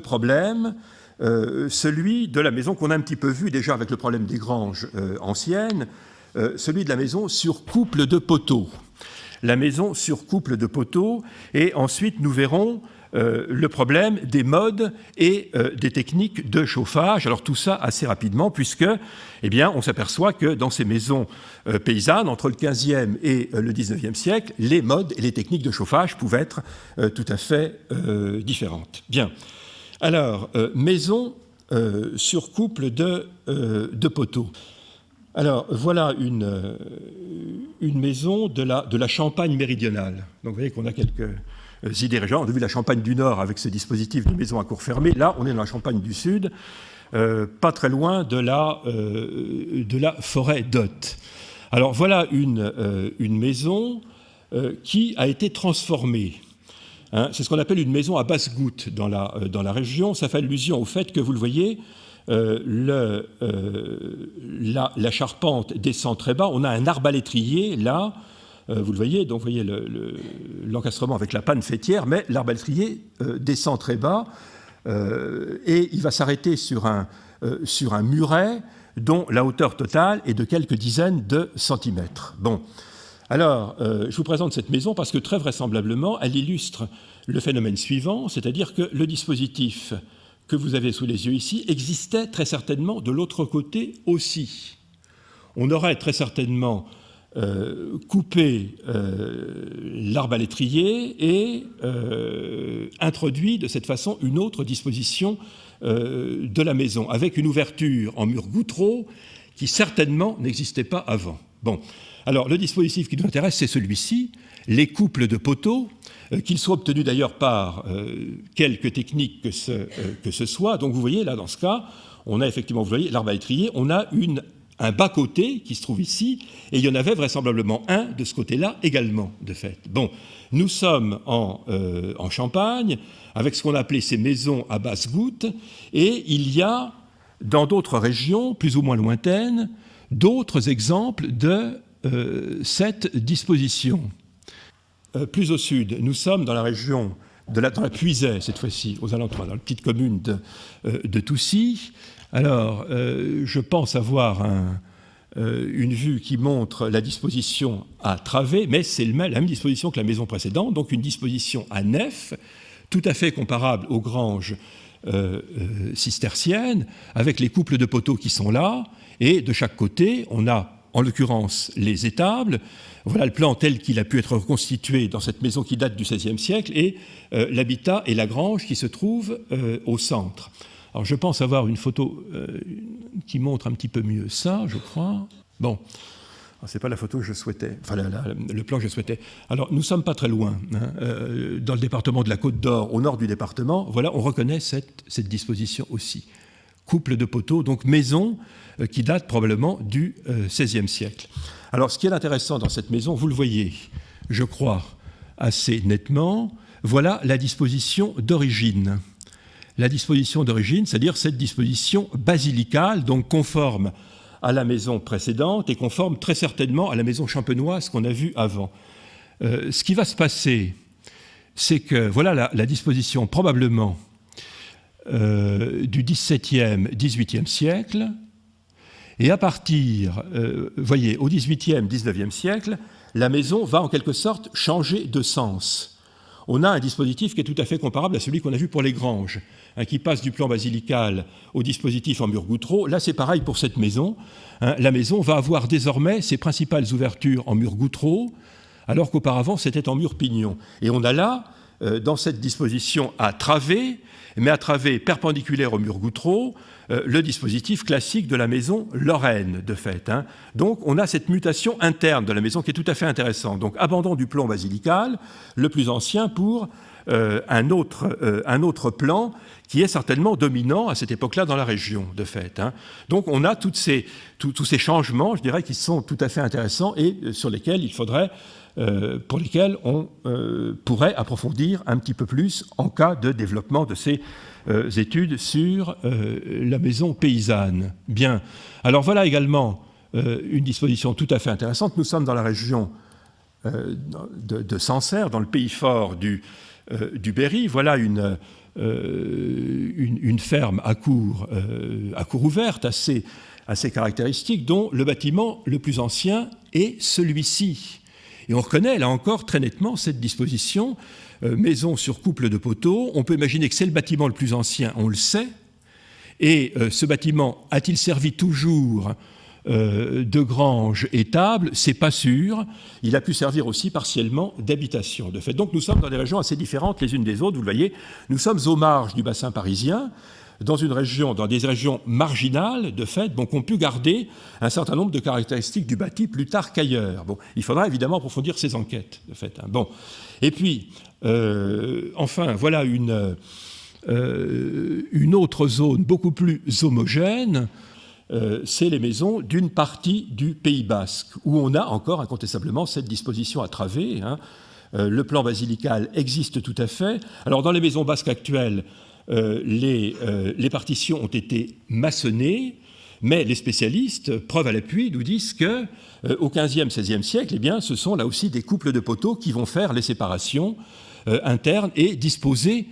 problèmes. Celui de la maison qu'on a un petit peu vu déjà avec le problème des granges anciennes, celui de la maison sur couple de poteaux. La maison sur couple de poteaux, et ensuite nous verrons le problème des modes et des techniques de chauffage. Alors tout ça assez rapidement, puisque eh bien, on s'aperçoit que dans ces maisons paysannes, entre le XVe et le XIXe siècle, les modes et les techniques de chauffage pouvaient être tout à fait différentes. Bien. Alors, maison sur couple de poteaux. Alors, voilà une maison de la Champagne méridionale. Donc, vous voyez qu'on a quelques idées régionales. On a vu la Champagne du Nord avec ce dispositif de maison à cour fermée. Là, on est dans la Champagne du Sud, pas très loin de la forêt d'Othe. Alors, voilà une maison qui a été transformée. C'est ce qu'on appelle une maison à basse-goutte dans la région. Ça fait allusion au fait que, vous le voyez, la charpente descend très bas. On a un arbalétrier là, vous le voyez, donc vous voyez l'encastrement avec la panne faîtière, mais l'arbalétrier descend très bas et il va s'arrêter sur un muret dont la hauteur totale est de quelques dizaines de centimètres. Bon. Alors, je vous présente cette maison parce que très vraisemblablement, elle illustre le phénomène suivant, c'est-à-dire que le dispositif que vous avez sous les yeux ici existait très certainement de l'autre côté aussi. On aurait très certainement coupé l'arbalétrier et introduit de cette façon une autre disposition de la maison, avec une ouverture en mur goutreau qui certainement n'existait pas avant. Bon. Alors, le dispositif qui nous intéresse, c'est celui-ci, les couples de poteaux, qu'ils soient obtenus d'ailleurs par quelque technique que ce soit. Donc, vous voyez, là, dans ce cas, on a effectivement, vous voyez, l'arbalétrier, on a un bas-côté qui se trouve ici, et il y en avait vraisemblablement un de ce côté-là également, de fait. Bon, nous sommes en Champagne, avec ce qu'on a appelé ces maisons à basse-goutte, et il y a, dans d'autres régions, plus ou moins lointaines, d'autres exemples de cette disposition. Plus au sud, nous sommes dans la région, dans la Puisaye, cette fois-ci, aux alentours, dans la petite commune de Toussy. Alors, je pense avoir une vue qui montre la disposition à travée, mais c'est la même disposition que la maison précédente, donc une disposition à nef, tout à fait comparable aux granges cisterciennes, avec les couples de poteaux qui sont là, et de chaque côté, on a en l'occurrence les étables. Voilà le plan tel qu'il a pu être reconstitué dans cette maison qui date du XVIe siècle, et l'habitat et la grange qui se trouvent au centre. Alors je pense avoir une photo qui montre un petit peu mieux ça, je crois. Bon, ce n'est pas la photo que je souhaitais, enfin le plan que je souhaitais. Alors nous ne sommes pas très loin, dans le département de la Côte d'Or, au nord du département. Voilà, on reconnaît cette disposition aussi. Couple de poteaux, donc maison qui date probablement du XVIe siècle. Alors, ce qui est intéressant dans cette maison, vous le voyez, je crois, assez nettement, voilà la disposition d'origine. La disposition d'origine, c'est-à-dire cette disposition basilicale, donc conforme à la maison précédente et conforme très certainement à la maison champenoise qu'on a vue avant. Ce qui va se passer, c'est que, voilà la disposition probablement du XVIIe, XVIIIe siècle, et à partir, voyez, au XVIIIe, XIXe siècle, la maison va en quelque sorte changer de sens. on a un dispositif qui est tout à fait comparable à celui qu'on a vu pour les granges, hein, qui passe du plan basilical au dispositif en mur goutreau. Là, c'est pareil pour cette maison. Hein, la maison va avoir désormais ses principales ouvertures en mur goutreau, alors qu'auparavant, c'était en mur pignon. Et on a là, dans cette disposition à travée, mais à travée perpendiculaire au mur goutreau, le dispositif classique de la maison lorraine, de fait. Hein. Donc, on a cette mutation interne de la maison qui est tout à fait intéressante. Donc, abandon du plan basilical, le plus ancien, pour un autre plan qui est certainement dominant à cette époque-là dans la région, de fait. Hein. Donc, on a tous ces changements, je dirais, qui sont tout à fait intéressants et sur lesquels il faudrait... pour lesquels on pourrait approfondir un petit peu plus en cas de développement de ces études sur la maison paysanne. Bien. Alors voilà également une disposition tout à fait intéressante. Nous sommes dans la région de Sancerre, dans le pays fort du Berry. Voilà une ferme à cour ouverte assez caractéristique, dont le bâtiment le plus ancien est celui-ci. Et on reconnaît, là encore, très nettement cette disposition, maison sur couple de poteaux. On peut imaginer que c'est le bâtiment le plus ancien, on le sait. Et ce bâtiment a-t-il servi toujours de grange et table? C'est pas sûr. Il a pu servir aussi partiellement d'habitation, de fait. Donc nous sommes dans des régions assez différentes les unes des autres. Vous le voyez, nous sommes aux marges du bassin parisien, dans des régions marginales, de fait, donc on pu garder un certain nombre de caractéristiques du bâti plus tard qu'ailleurs. Bon, il faudra évidemment approfondir ces enquêtes, de fait. Hein. Bon. Et puis, enfin, voilà une autre zone beaucoup plus homogène, c'est les maisons d'une partie du Pays basque, où on a encore incontestablement cette disposition à travée. Hein. Le plan basilical existe tout à fait. Alors, dans les maisons basques actuelles, les partitions ont été maçonnées, mais les spécialistes, preuve à l'appui, nous disent qu'au XVe, XVIe siècle, eh bien, ce sont là aussi des couples de poteaux qui vont faire les séparations internes et disposer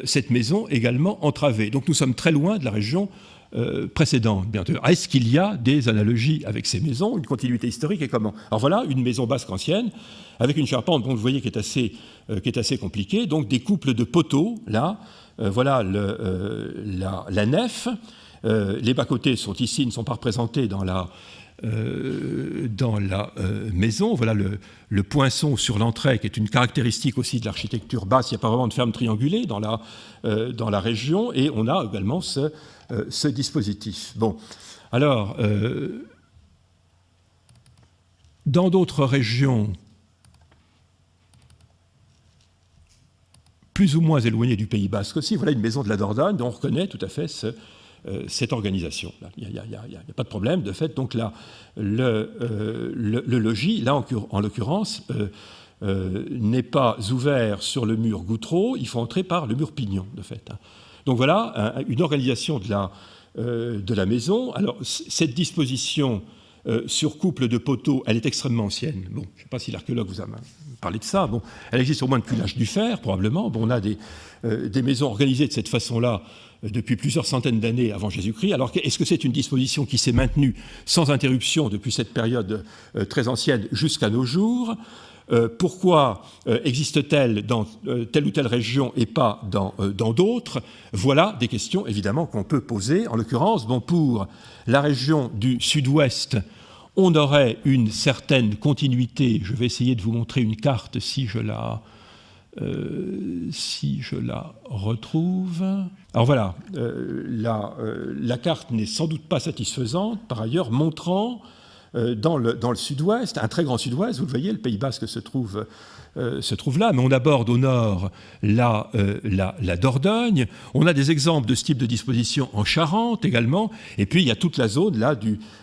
cette maison également entravée. Donc nous sommes très loin de la région précédente, bien sûr. Est-ce qu'il y a des analogies avec ces maisons, une continuité historique et comment? Alors voilà, une maison basque ancienne, avec une charpente, vous voyez, qui est assez compliquée, donc des couples de poteaux, là. Voilà la nef. Les bas-côtés sont ici, ne sont pas représentés dans la maison. Voilà le poinçon sur l'entrée, qui est une caractéristique aussi de l'architecture basse. Il n'y a pas vraiment de ferme triangulée dans la région. Et on a également ce dispositif. Bon, alors, dans d'autres régions plus ou moins éloignées du Pays basque aussi, voilà une maison de la Dordogne dont on reconnaît tout à fait cette organisation. Il n'y a pas de problème, de fait. Donc là, le logis, là en l'occurrence, n'est pas ouvert sur le mur goutreau, il faut entrer par le mur pignon, de fait. Donc voilà une organisation de la maison. Alors, cette disposition sur couple de poteaux, elle est extrêmement ancienne. Bon, je ne sais pas si l'archéologue vous a parlé de ça. Bon, elle existe au moins depuis l'âge du fer, probablement. Bon, on a des maisons organisées de cette façon-là depuis plusieurs centaines d'années avant Jésus-Christ. Alors, est-ce que c'est une disposition qui s'est maintenue sans interruption depuis cette période très ancienne jusqu'à nos jours? Pourquoi existe-t-elle dans telle ou telle région et pas dans d'autres? Voilà des questions, évidemment, qu'on peut poser. En l'occurrence, bon, pour la région du sud-ouest, on aurait une certaine continuité. Je vais essayer de vous montrer une carte si je la retrouve. Alors voilà, la carte n'est sans doute pas satisfaisante, par ailleurs, montrant dans le sud-ouest, un très grand sud-ouest, vous le voyez, le Pays basque se trouve là, mais on aborde au nord la Dordogne. On a des exemples de ce type de disposition en Charente également, et puis il y a toute la zone là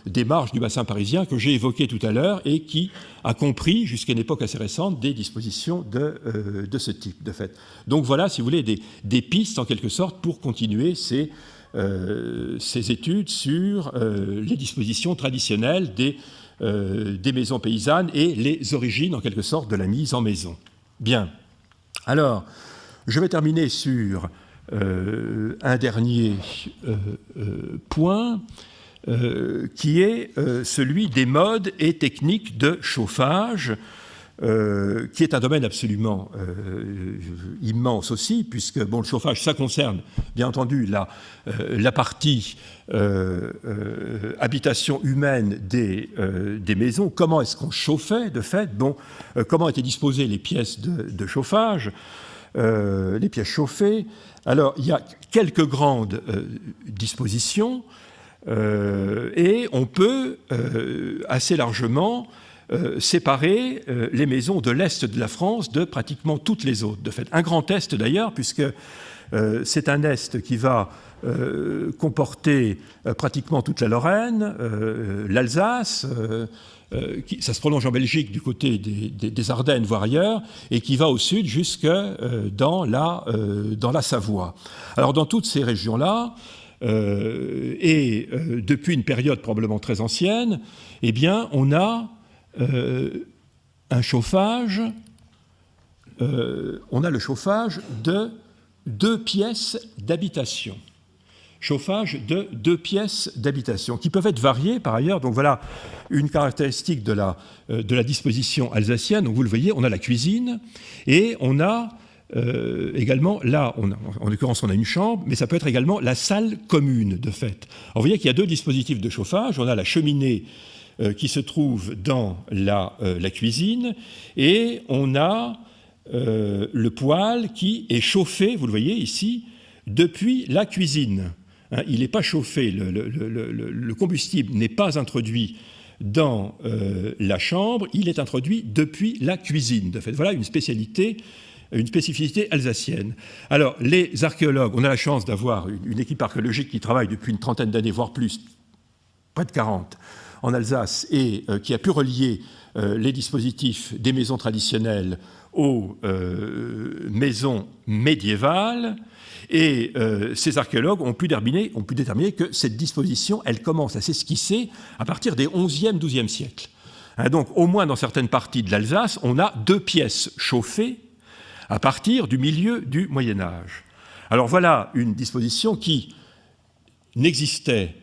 des marges du bassin parisien que j'ai évoqué tout à l'heure et qui a compris, jusqu'à une époque assez récente, des dispositions de ce type, de fait. Donc voilà, si vous voulez, des pistes en quelque sorte pour continuer ces études sur les dispositions traditionnelles des maisons paysannes et les origines, en quelque sorte, de la mise en maison. Bien. Alors, je vais terminer sur un dernier point, qui est celui des modes et techniques de chauffage qui est un domaine absolument immense aussi, puisque bon, le chauffage, ça concerne bien entendu la partie habitation humaine des maisons. Comment est-ce qu'on chauffait, de fait? Bon, comment étaient disposées les pièces de chauffage, les pièces chauffées? Alors, il y a quelques grandes dispositions, et on peut assez largement séparer les maisons de l'Est de la France de pratiquement toutes les autres. De fait, un grand Est d'ailleurs, puisque c'est un Est qui va comporter pratiquement toute la Lorraine, l'Alsace, ça se prolonge en Belgique du côté des Ardennes, voire ailleurs, et qui va au sud jusque dans la Savoie. Alors dans toutes ces régions-là, et depuis une période probablement très ancienne, eh bien, on a un chauffage, on a le chauffage de 2 pièces d'habitation. Chauffage de 2 pièces d'habitation, qui peuvent être variées par ailleurs. Donc voilà une caractéristique de la disposition alsacienne. Donc vous le voyez, on a la cuisine et on a également, là, en l'occurrence, on a une chambre, mais ça peut être également la salle commune, de fait. Alors vous voyez qu'il y a 2 dispositifs de chauffage. On a la cheminée qui se trouve dans la cuisine, et on a le poêle qui est chauffé, vous le voyez ici, depuis la cuisine. Hein, il n'est pas chauffé, le combustible n'est pas introduit dans la chambre, il est introduit depuis la cuisine. De fait, voilà une spécificité alsacienne. Alors, les archéologues, on a la chance d'avoir une équipe archéologique qui travaille depuis une trentaine d'années, voire plus, près de 40, en Alsace, et qui a pu relier les dispositifs des maisons traditionnelles aux maisons médiévales. Et ces archéologues ont pu déterminer que cette disposition, elle commence à s'esquisser à partir des 11e, 12e siècles. Hein, donc, au moins dans certaines parties de l'Alsace, on a 2 pièces chauffées à partir du milieu du Moyen-Âge. Alors voilà une disposition qui n'existait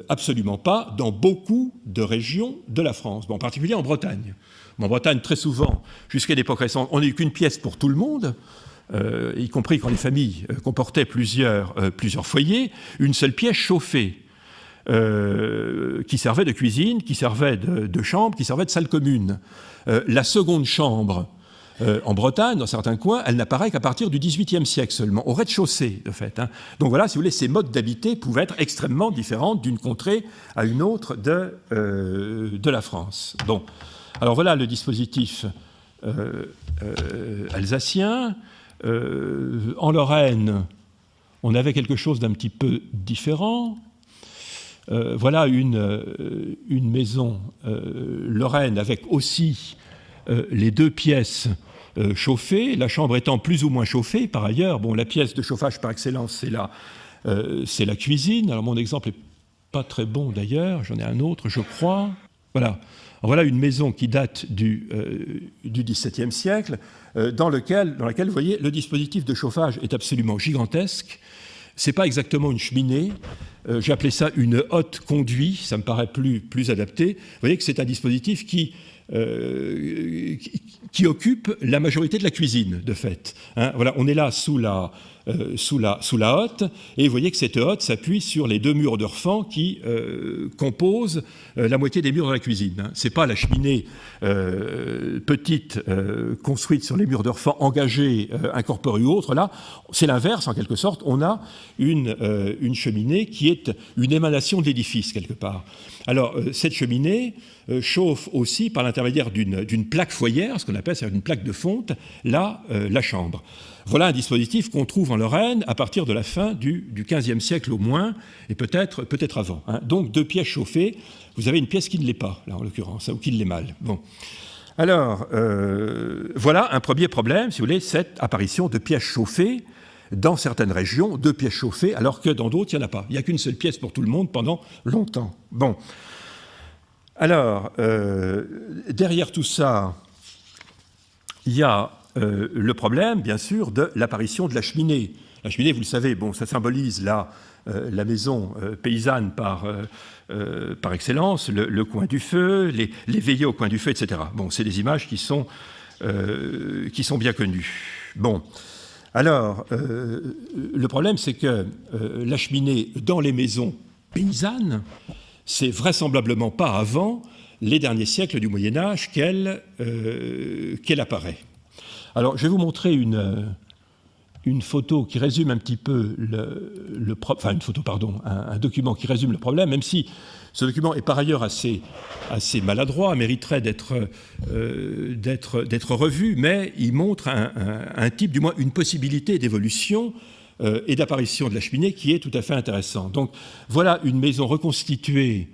absolument pas dans beaucoup de régions de la France, en particulier en Bretagne. En Bretagne, très souvent, jusqu'à l'époque récente, on n'a eu qu'une pièce pour tout le monde, y compris quand les familles comportaient plusieurs foyers, une seule pièce chauffée, qui servait de cuisine, qui servait de chambre, qui servait de salle commune. La seconde chambre, en Bretagne, dans certains coins, elle n'apparaît qu'à partir du XVIIIe siècle seulement, au rez-de-chaussée, de fait. Hein. Donc voilà, si vous voulez, ces modes d'habiter pouvaient être extrêmement différents d'une contrée à une autre de la France. Bon. Alors voilà le dispositif alsacien. En Lorraine, on avait quelque chose d'un petit peu différent. Voilà une maison lorraine avec aussi les 2 pièces chauffées, la chambre étant plus ou moins chauffée. Par ailleurs, bon, la pièce de chauffage par excellence, c'est la cuisine. Alors mon exemple n'est pas très bon d'ailleurs, j'en ai un autre, je crois. Voilà. Alors, voilà une maison qui date du XVIIe siècle, dans laquelle, vous voyez, le dispositif de chauffage est absolument gigantesque. Ce n'est pas exactement une cheminée. J'ai appelé ça une hotte conduit, ça me paraît plus adapté. Vous voyez que c'est un dispositif qui occupe la majorité de la cuisine, de fait. Hein, voilà, on est là sous la hotte, et vous voyez que cette hotte s'appuie sur les 2 murs de refend qui composent la moitié des murs de la cuisine. Hein. Ce n'est pas la cheminée petite construite sur les murs de refend, engagée, incorporée ou autre. Là, c'est l'inverse, en quelque sorte. On a une cheminée qui est une émanation de l'édifice, quelque part. Alors, cette cheminée chauffe aussi par l'intermédiaire d'une plaque foyère, ce qu'on appelle une plaque de fonte, la chambre. Voilà un dispositif qu'on trouve en Lorraine à partir de la fin du XVe siècle au moins, et peut-être avant. Hein. Donc 2 pièces chauffées, vous avez une pièce qui ne l'est pas, là en l'occurrence, ou qui l'est mal. Bon. Alors, voilà un premier problème, si vous voulez, cette apparition de pièces chauffées dans certaines régions, 2 pièces chauffées, alors que dans d'autres, il n'y en a pas. Il n'y a qu'une seule pièce pour tout le monde pendant longtemps. Bon. Alors, derrière tout ça, il y a le problème, bien sûr, de l'apparition de la cheminée. La cheminée, vous le savez, bon, ça symbolise la maison paysanne par excellence, le coin du feu, les veillées au coin du feu, etc. Bon, c'est des images qui sont bien connues. Bon, alors, le problème, c'est que la cheminée dans les maisons paysannes, c'est vraisemblablement pas avant les derniers siècles du Moyen-Âge qu'elle apparaît. Alors, je vais vous montrer une photo qui résume un petit peu un document qui résume le problème, même si ce document est par ailleurs assez maladroit, mériterait d'être revu, mais il montre un type, du moins une possibilité d'évolution et d'apparition de la cheminée qui est tout à fait intéressant. Donc voilà une maison reconstituée.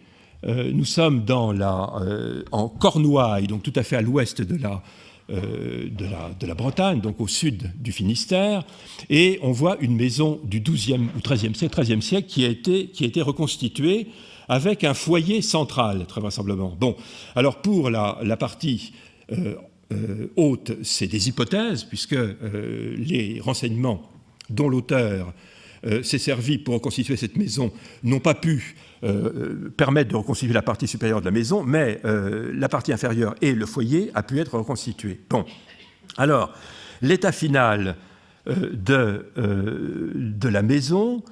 Nous sommes en Cornouailles, donc tout à fait à l'ouest de la Bretagne, donc au sud du Finistère, et on voit une maison du XIIe ou XIIIe siècle qui a été reconstituée avec un foyer central, très vraisemblablement. Bon, alors pour la partie haute, c'est des hypothèses, puisque les renseignements dont l'auteur s'est servi pour reconstituer cette maison n'ont pas pu permettre de reconstituer la partie supérieure de la maison, mais la partie inférieure et le foyer a pu être reconstitué. Bon, alors, l'état final de la maison,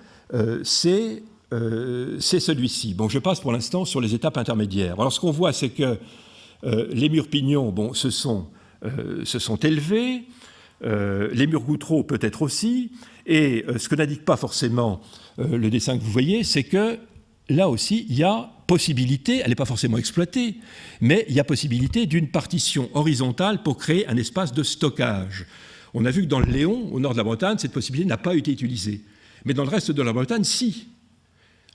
c'est celui-ci. Bon, je passe pour l'instant sur les étapes intermédiaires. Alors, ce qu'on voit, c'est que les murs pignons, bon, se sont élevés, les murs gouttereaux peut-être aussi, et ce que n'indique pas forcément le dessin que vous voyez, c'est que là aussi, il y a possibilité, elle n'est pas forcément exploitée, mais il y a possibilité d'une partition horizontale pour créer un espace de stockage. On a vu que dans le Léon, au nord de la Bretagne, cette possibilité n'a pas été utilisée. Mais dans le reste de la Bretagne, si.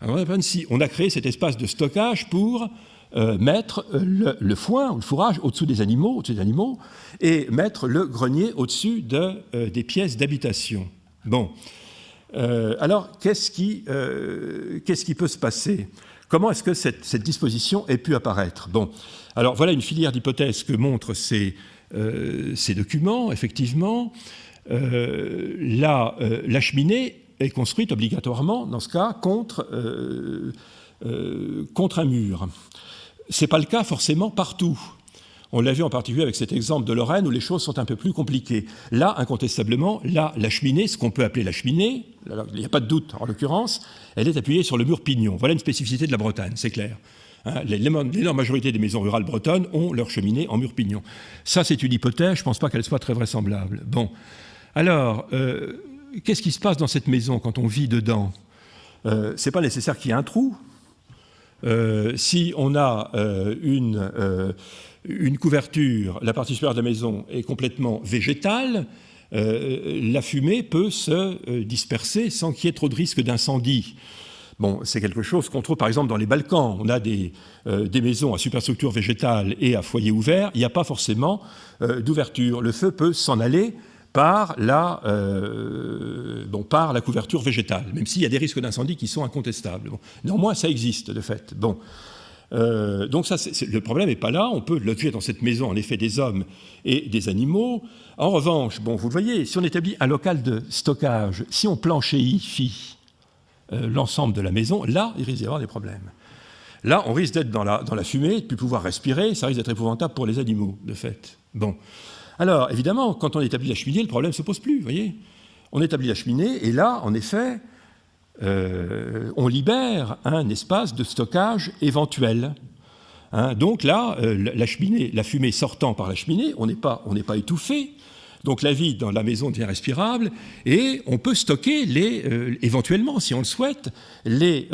Alors, on a créé cet espace de stockage pour mettre le foin ou le fourrage au-dessous des animaux, et mettre le grenier au-dessus des pièces d'habitation. Bon. Alors, qu'est-ce qui peut se passer? Comment est-ce que cette disposition ait pu apparaître? Bon, alors voilà une filière d'hypothèses que montrent ces documents, effectivement. La cheminée est construite obligatoirement, dans ce cas, contre un mur. Ce n'est pas le cas forcément partout. On l'a vu en particulier avec cet exemple de Lorraine où les choses sont un peu plus compliquées. Là, incontestablement, la cheminée, ce qu'on peut appeler la cheminée, il n'y a pas de doute en l'occurrence, elle est appuyée sur le mur pignon. Voilà une spécificité de la Bretagne, c'est clair. Hein, l'énorme majorité des maisons rurales bretonnes ont leur cheminée en mur pignon. Ça, c'est une hypothèse, je ne pense pas qu'elle soit très vraisemblable. Bon, alors, qu'est-ce qui se passe dans cette maison quand on vit dedans? Ce n'est pas nécessaire qu'il y ait un trou. Si on a une couverture, la partie supérieure de la maison est complètement végétale, la fumée peut se disperser sans qu'il y ait trop de risque d'incendie. Bon, c'est quelque chose qu'on trouve par exemple dans les Balkans. On a des maisons à superstructure végétale et à foyer ouvert. Il n'y a pas forcément d'ouverture. Le feu peut s'en aller par la couverture végétale, même s'il y a des risques d'incendie qui sont incontestables. Bon. Néanmoins, ça existe de fait. Bon. Donc ça, le problème n'est pas là. On peut loger dans cette maison, en effet, des hommes et des animaux. En revanche, bon, vous le voyez, si on établit un local de stockage, si on planchéifie l'ensemble de la maison, là, il risque d'y avoir des problèmes. Là, on risque d'être dans la fumée, de ne plus pouvoir respirer. Ça risque d'être épouvantable pour les animaux, de fait. Bon. Alors, évidemment, quand on établit la cheminée, le problème ne se pose plus, vous voyez. On établit la cheminée, et là, en effet, on libère un espace de stockage éventuel. Hein, donc là, la fumée sortant par la cheminée, on n'est pas étouffé, donc la vie dans la maison devient respirable, et on peut stocker éventuellement, si on le souhaite, les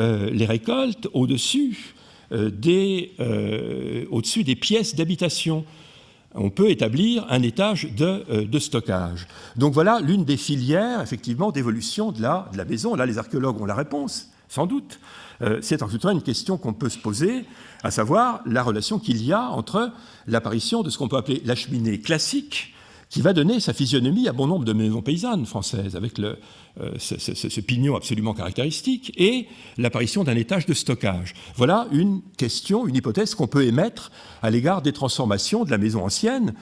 récoltes au-dessus des pièces d'habitation. On peut établir un étage de stockage. Donc voilà l'une des filières, effectivement, d'évolution de la maison. Là, les archéologues ont la réponse, sans doute. C'est en tout cas une question qu'on peut se poser, à savoir la relation qu'il y a entre l'apparition de ce qu'on peut appeler la cheminée classique, qui va donner sa physionomie à bon nombre de maisons paysannes françaises, avec ce pignon absolument caractéristique, et l'apparition d'un étage de stockage. Voilà une question, une hypothèse qu'on peut émettre à l'égard des transformations de la maison ancienne,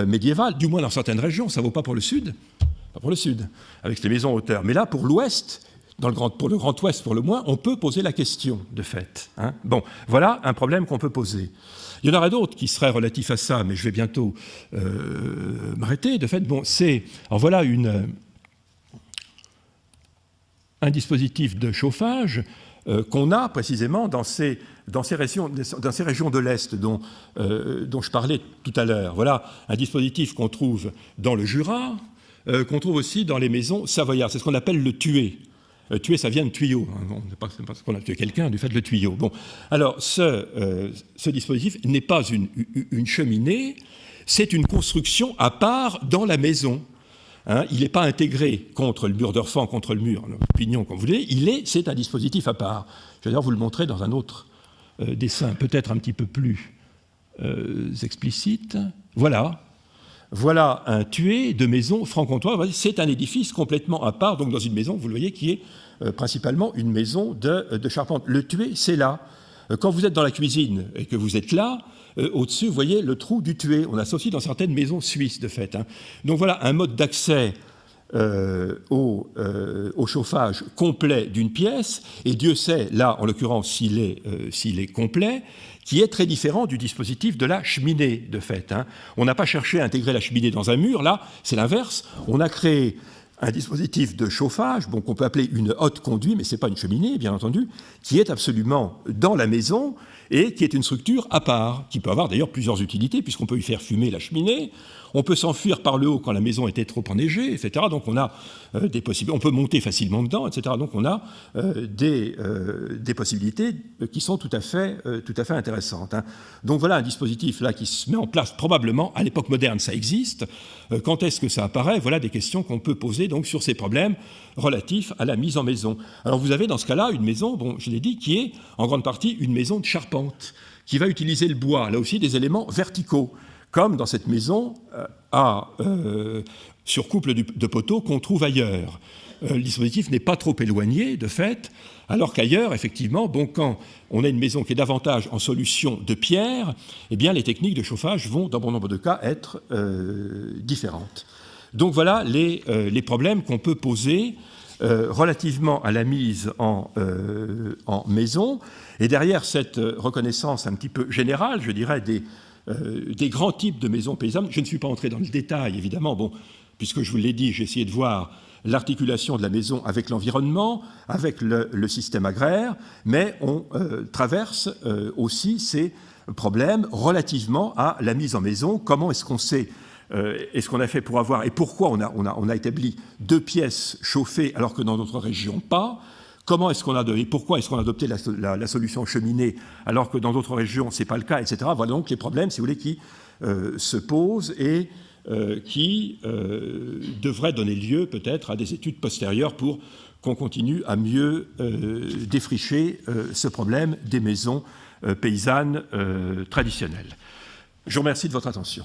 médiévale, du moins dans certaines régions, ça ne vaut pas pour le sud, pour le sud, avec les maisons en hauteur. Mais là, pour l'ouest, pour le Grand Ouest pour le moins, on peut poser la question, de fait. Hein. Bon, voilà un problème qu'on peut poser. Il y en aura d'autres qui seraient relatifs à ça, mais je vais bientôt m'arrêter. De fait, bon, alors voilà un dispositif de chauffage qu'on a précisément dans ces régions de l'Est dont je parlais tout à l'heure. Voilà un dispositif qu'on trouve dans le Jura, qu'on trouve aussi dans les maisons savoyardes. C'est ce qu'on appelle le tué. Tuer, ça vient de tuyau. Bon, c'est pas parce qu'on a tué quelqu'un du fait de le tuyau. Bon, alors ce dispositif n'est pas une cheminée, c'est une construction à part dans la maison. Hein, il n'est pas intégré contre le mur d'Orfan, contre le mur, le pignon, comme vous voulez. C'est un dispositif à part. Je vais d'ailleurs vous le montrer dans un autre dessin, peut-être un petit peu plus explicite. Voilà un tué de maison franc-comtois. C'est un édifice complètement à part, donc dans une maison, vous le voyez, qui est principalement une maison de charpente. Le tué, c'est là. Quand vous êtes dans la cuisine et que vous êtes là, au-dessus, vous voyez le trou du tué. On a ça aussi dans certaines maisons suisses, de fait. Hein. Donc voilà un mode d'accès au chauffage complet d'une pièce, et Dieu sait, là, en l'occurrence, s'il est complet, qui est très différent du dispositif de la cheminée, de fait. Hein. On n'a pas cherché à intégrer la cheminée dans un mur, là, c'est l'inverse. On a créé un dispositif de chauffage, bon, qu'on peut appeler une haute conduite, mais ce n'est pas une cheminée, bien entendu, qui est absolument dans la maison et qui est une structure à part, qui peut avoir d'ailleurs plusieurs utilités, puisqu'on peut y faire fumer la cheminée, on peut s'enfuir par le haut quand la maison était trop enneigée, etc. Donc on a des possibilités, on peut monter facilement dedans, etc. Donc on a des possibilités qui sont tout à fait intéressantes. Hein. Donc voilà un dispositif là qui se met en place probablement, à l'époque moderne ça existe. Quand est-ce que ça apparaît? Voilà des questions qu'on peut poser donc sur ces problèmes relatifs à la mise en maison. Alors vous avez dans ce cas-là une maison, bon je l'ai dit, qui est en grande partie une maison de charpente, qui va utiliser le bois, là aussi des éléments verticaux, comme dans cette maison sur couple de poteaux qu'on trouve ailleurs. Le dispositif n'est pas trop éloigné, de fait, alors qu'ailleurs, effectivement, bon, quand on a une maison qui est davantage en solution de pierre, eh bien, les techniques de chauffage vont, dans bon nombre de cas, être différentes. Donc voilà les problèmes qu'on peut poser relativement à la mise en maison. Et derrière cette reconnaissance un petit peu générale, je dirais, des grands types de maisons paysannes. Je ne suis pas entré dans le détail, évidemment, bon, puisque je vous l'ai dit, j'ai essayé de voir l'articulation de la maison avec l'environnement, avec le système agraire, mais on traverse aussi ces problèmes relativement à la mise en maison. Comment est-ce qu'on sait, est-ce qu'on a fait pour avoir, et pourquoi on a établi 2 pièces chauffées alors que dans d'autres régions pas? Comment est-ce qu'on a et pourquoi est-ce qu'on a adopté la solution cheminée alors que dans d'autres régions ce n'est pas le cas, etc. Voilà donc les problèmes, si vous voulez, qui se posent et qui devraient donner lieu peut-être à des études postérieures pour qu'on continue à mieux défricher ce problème des maisons paysannes traditionnelles. Je vous remercie de votre attention.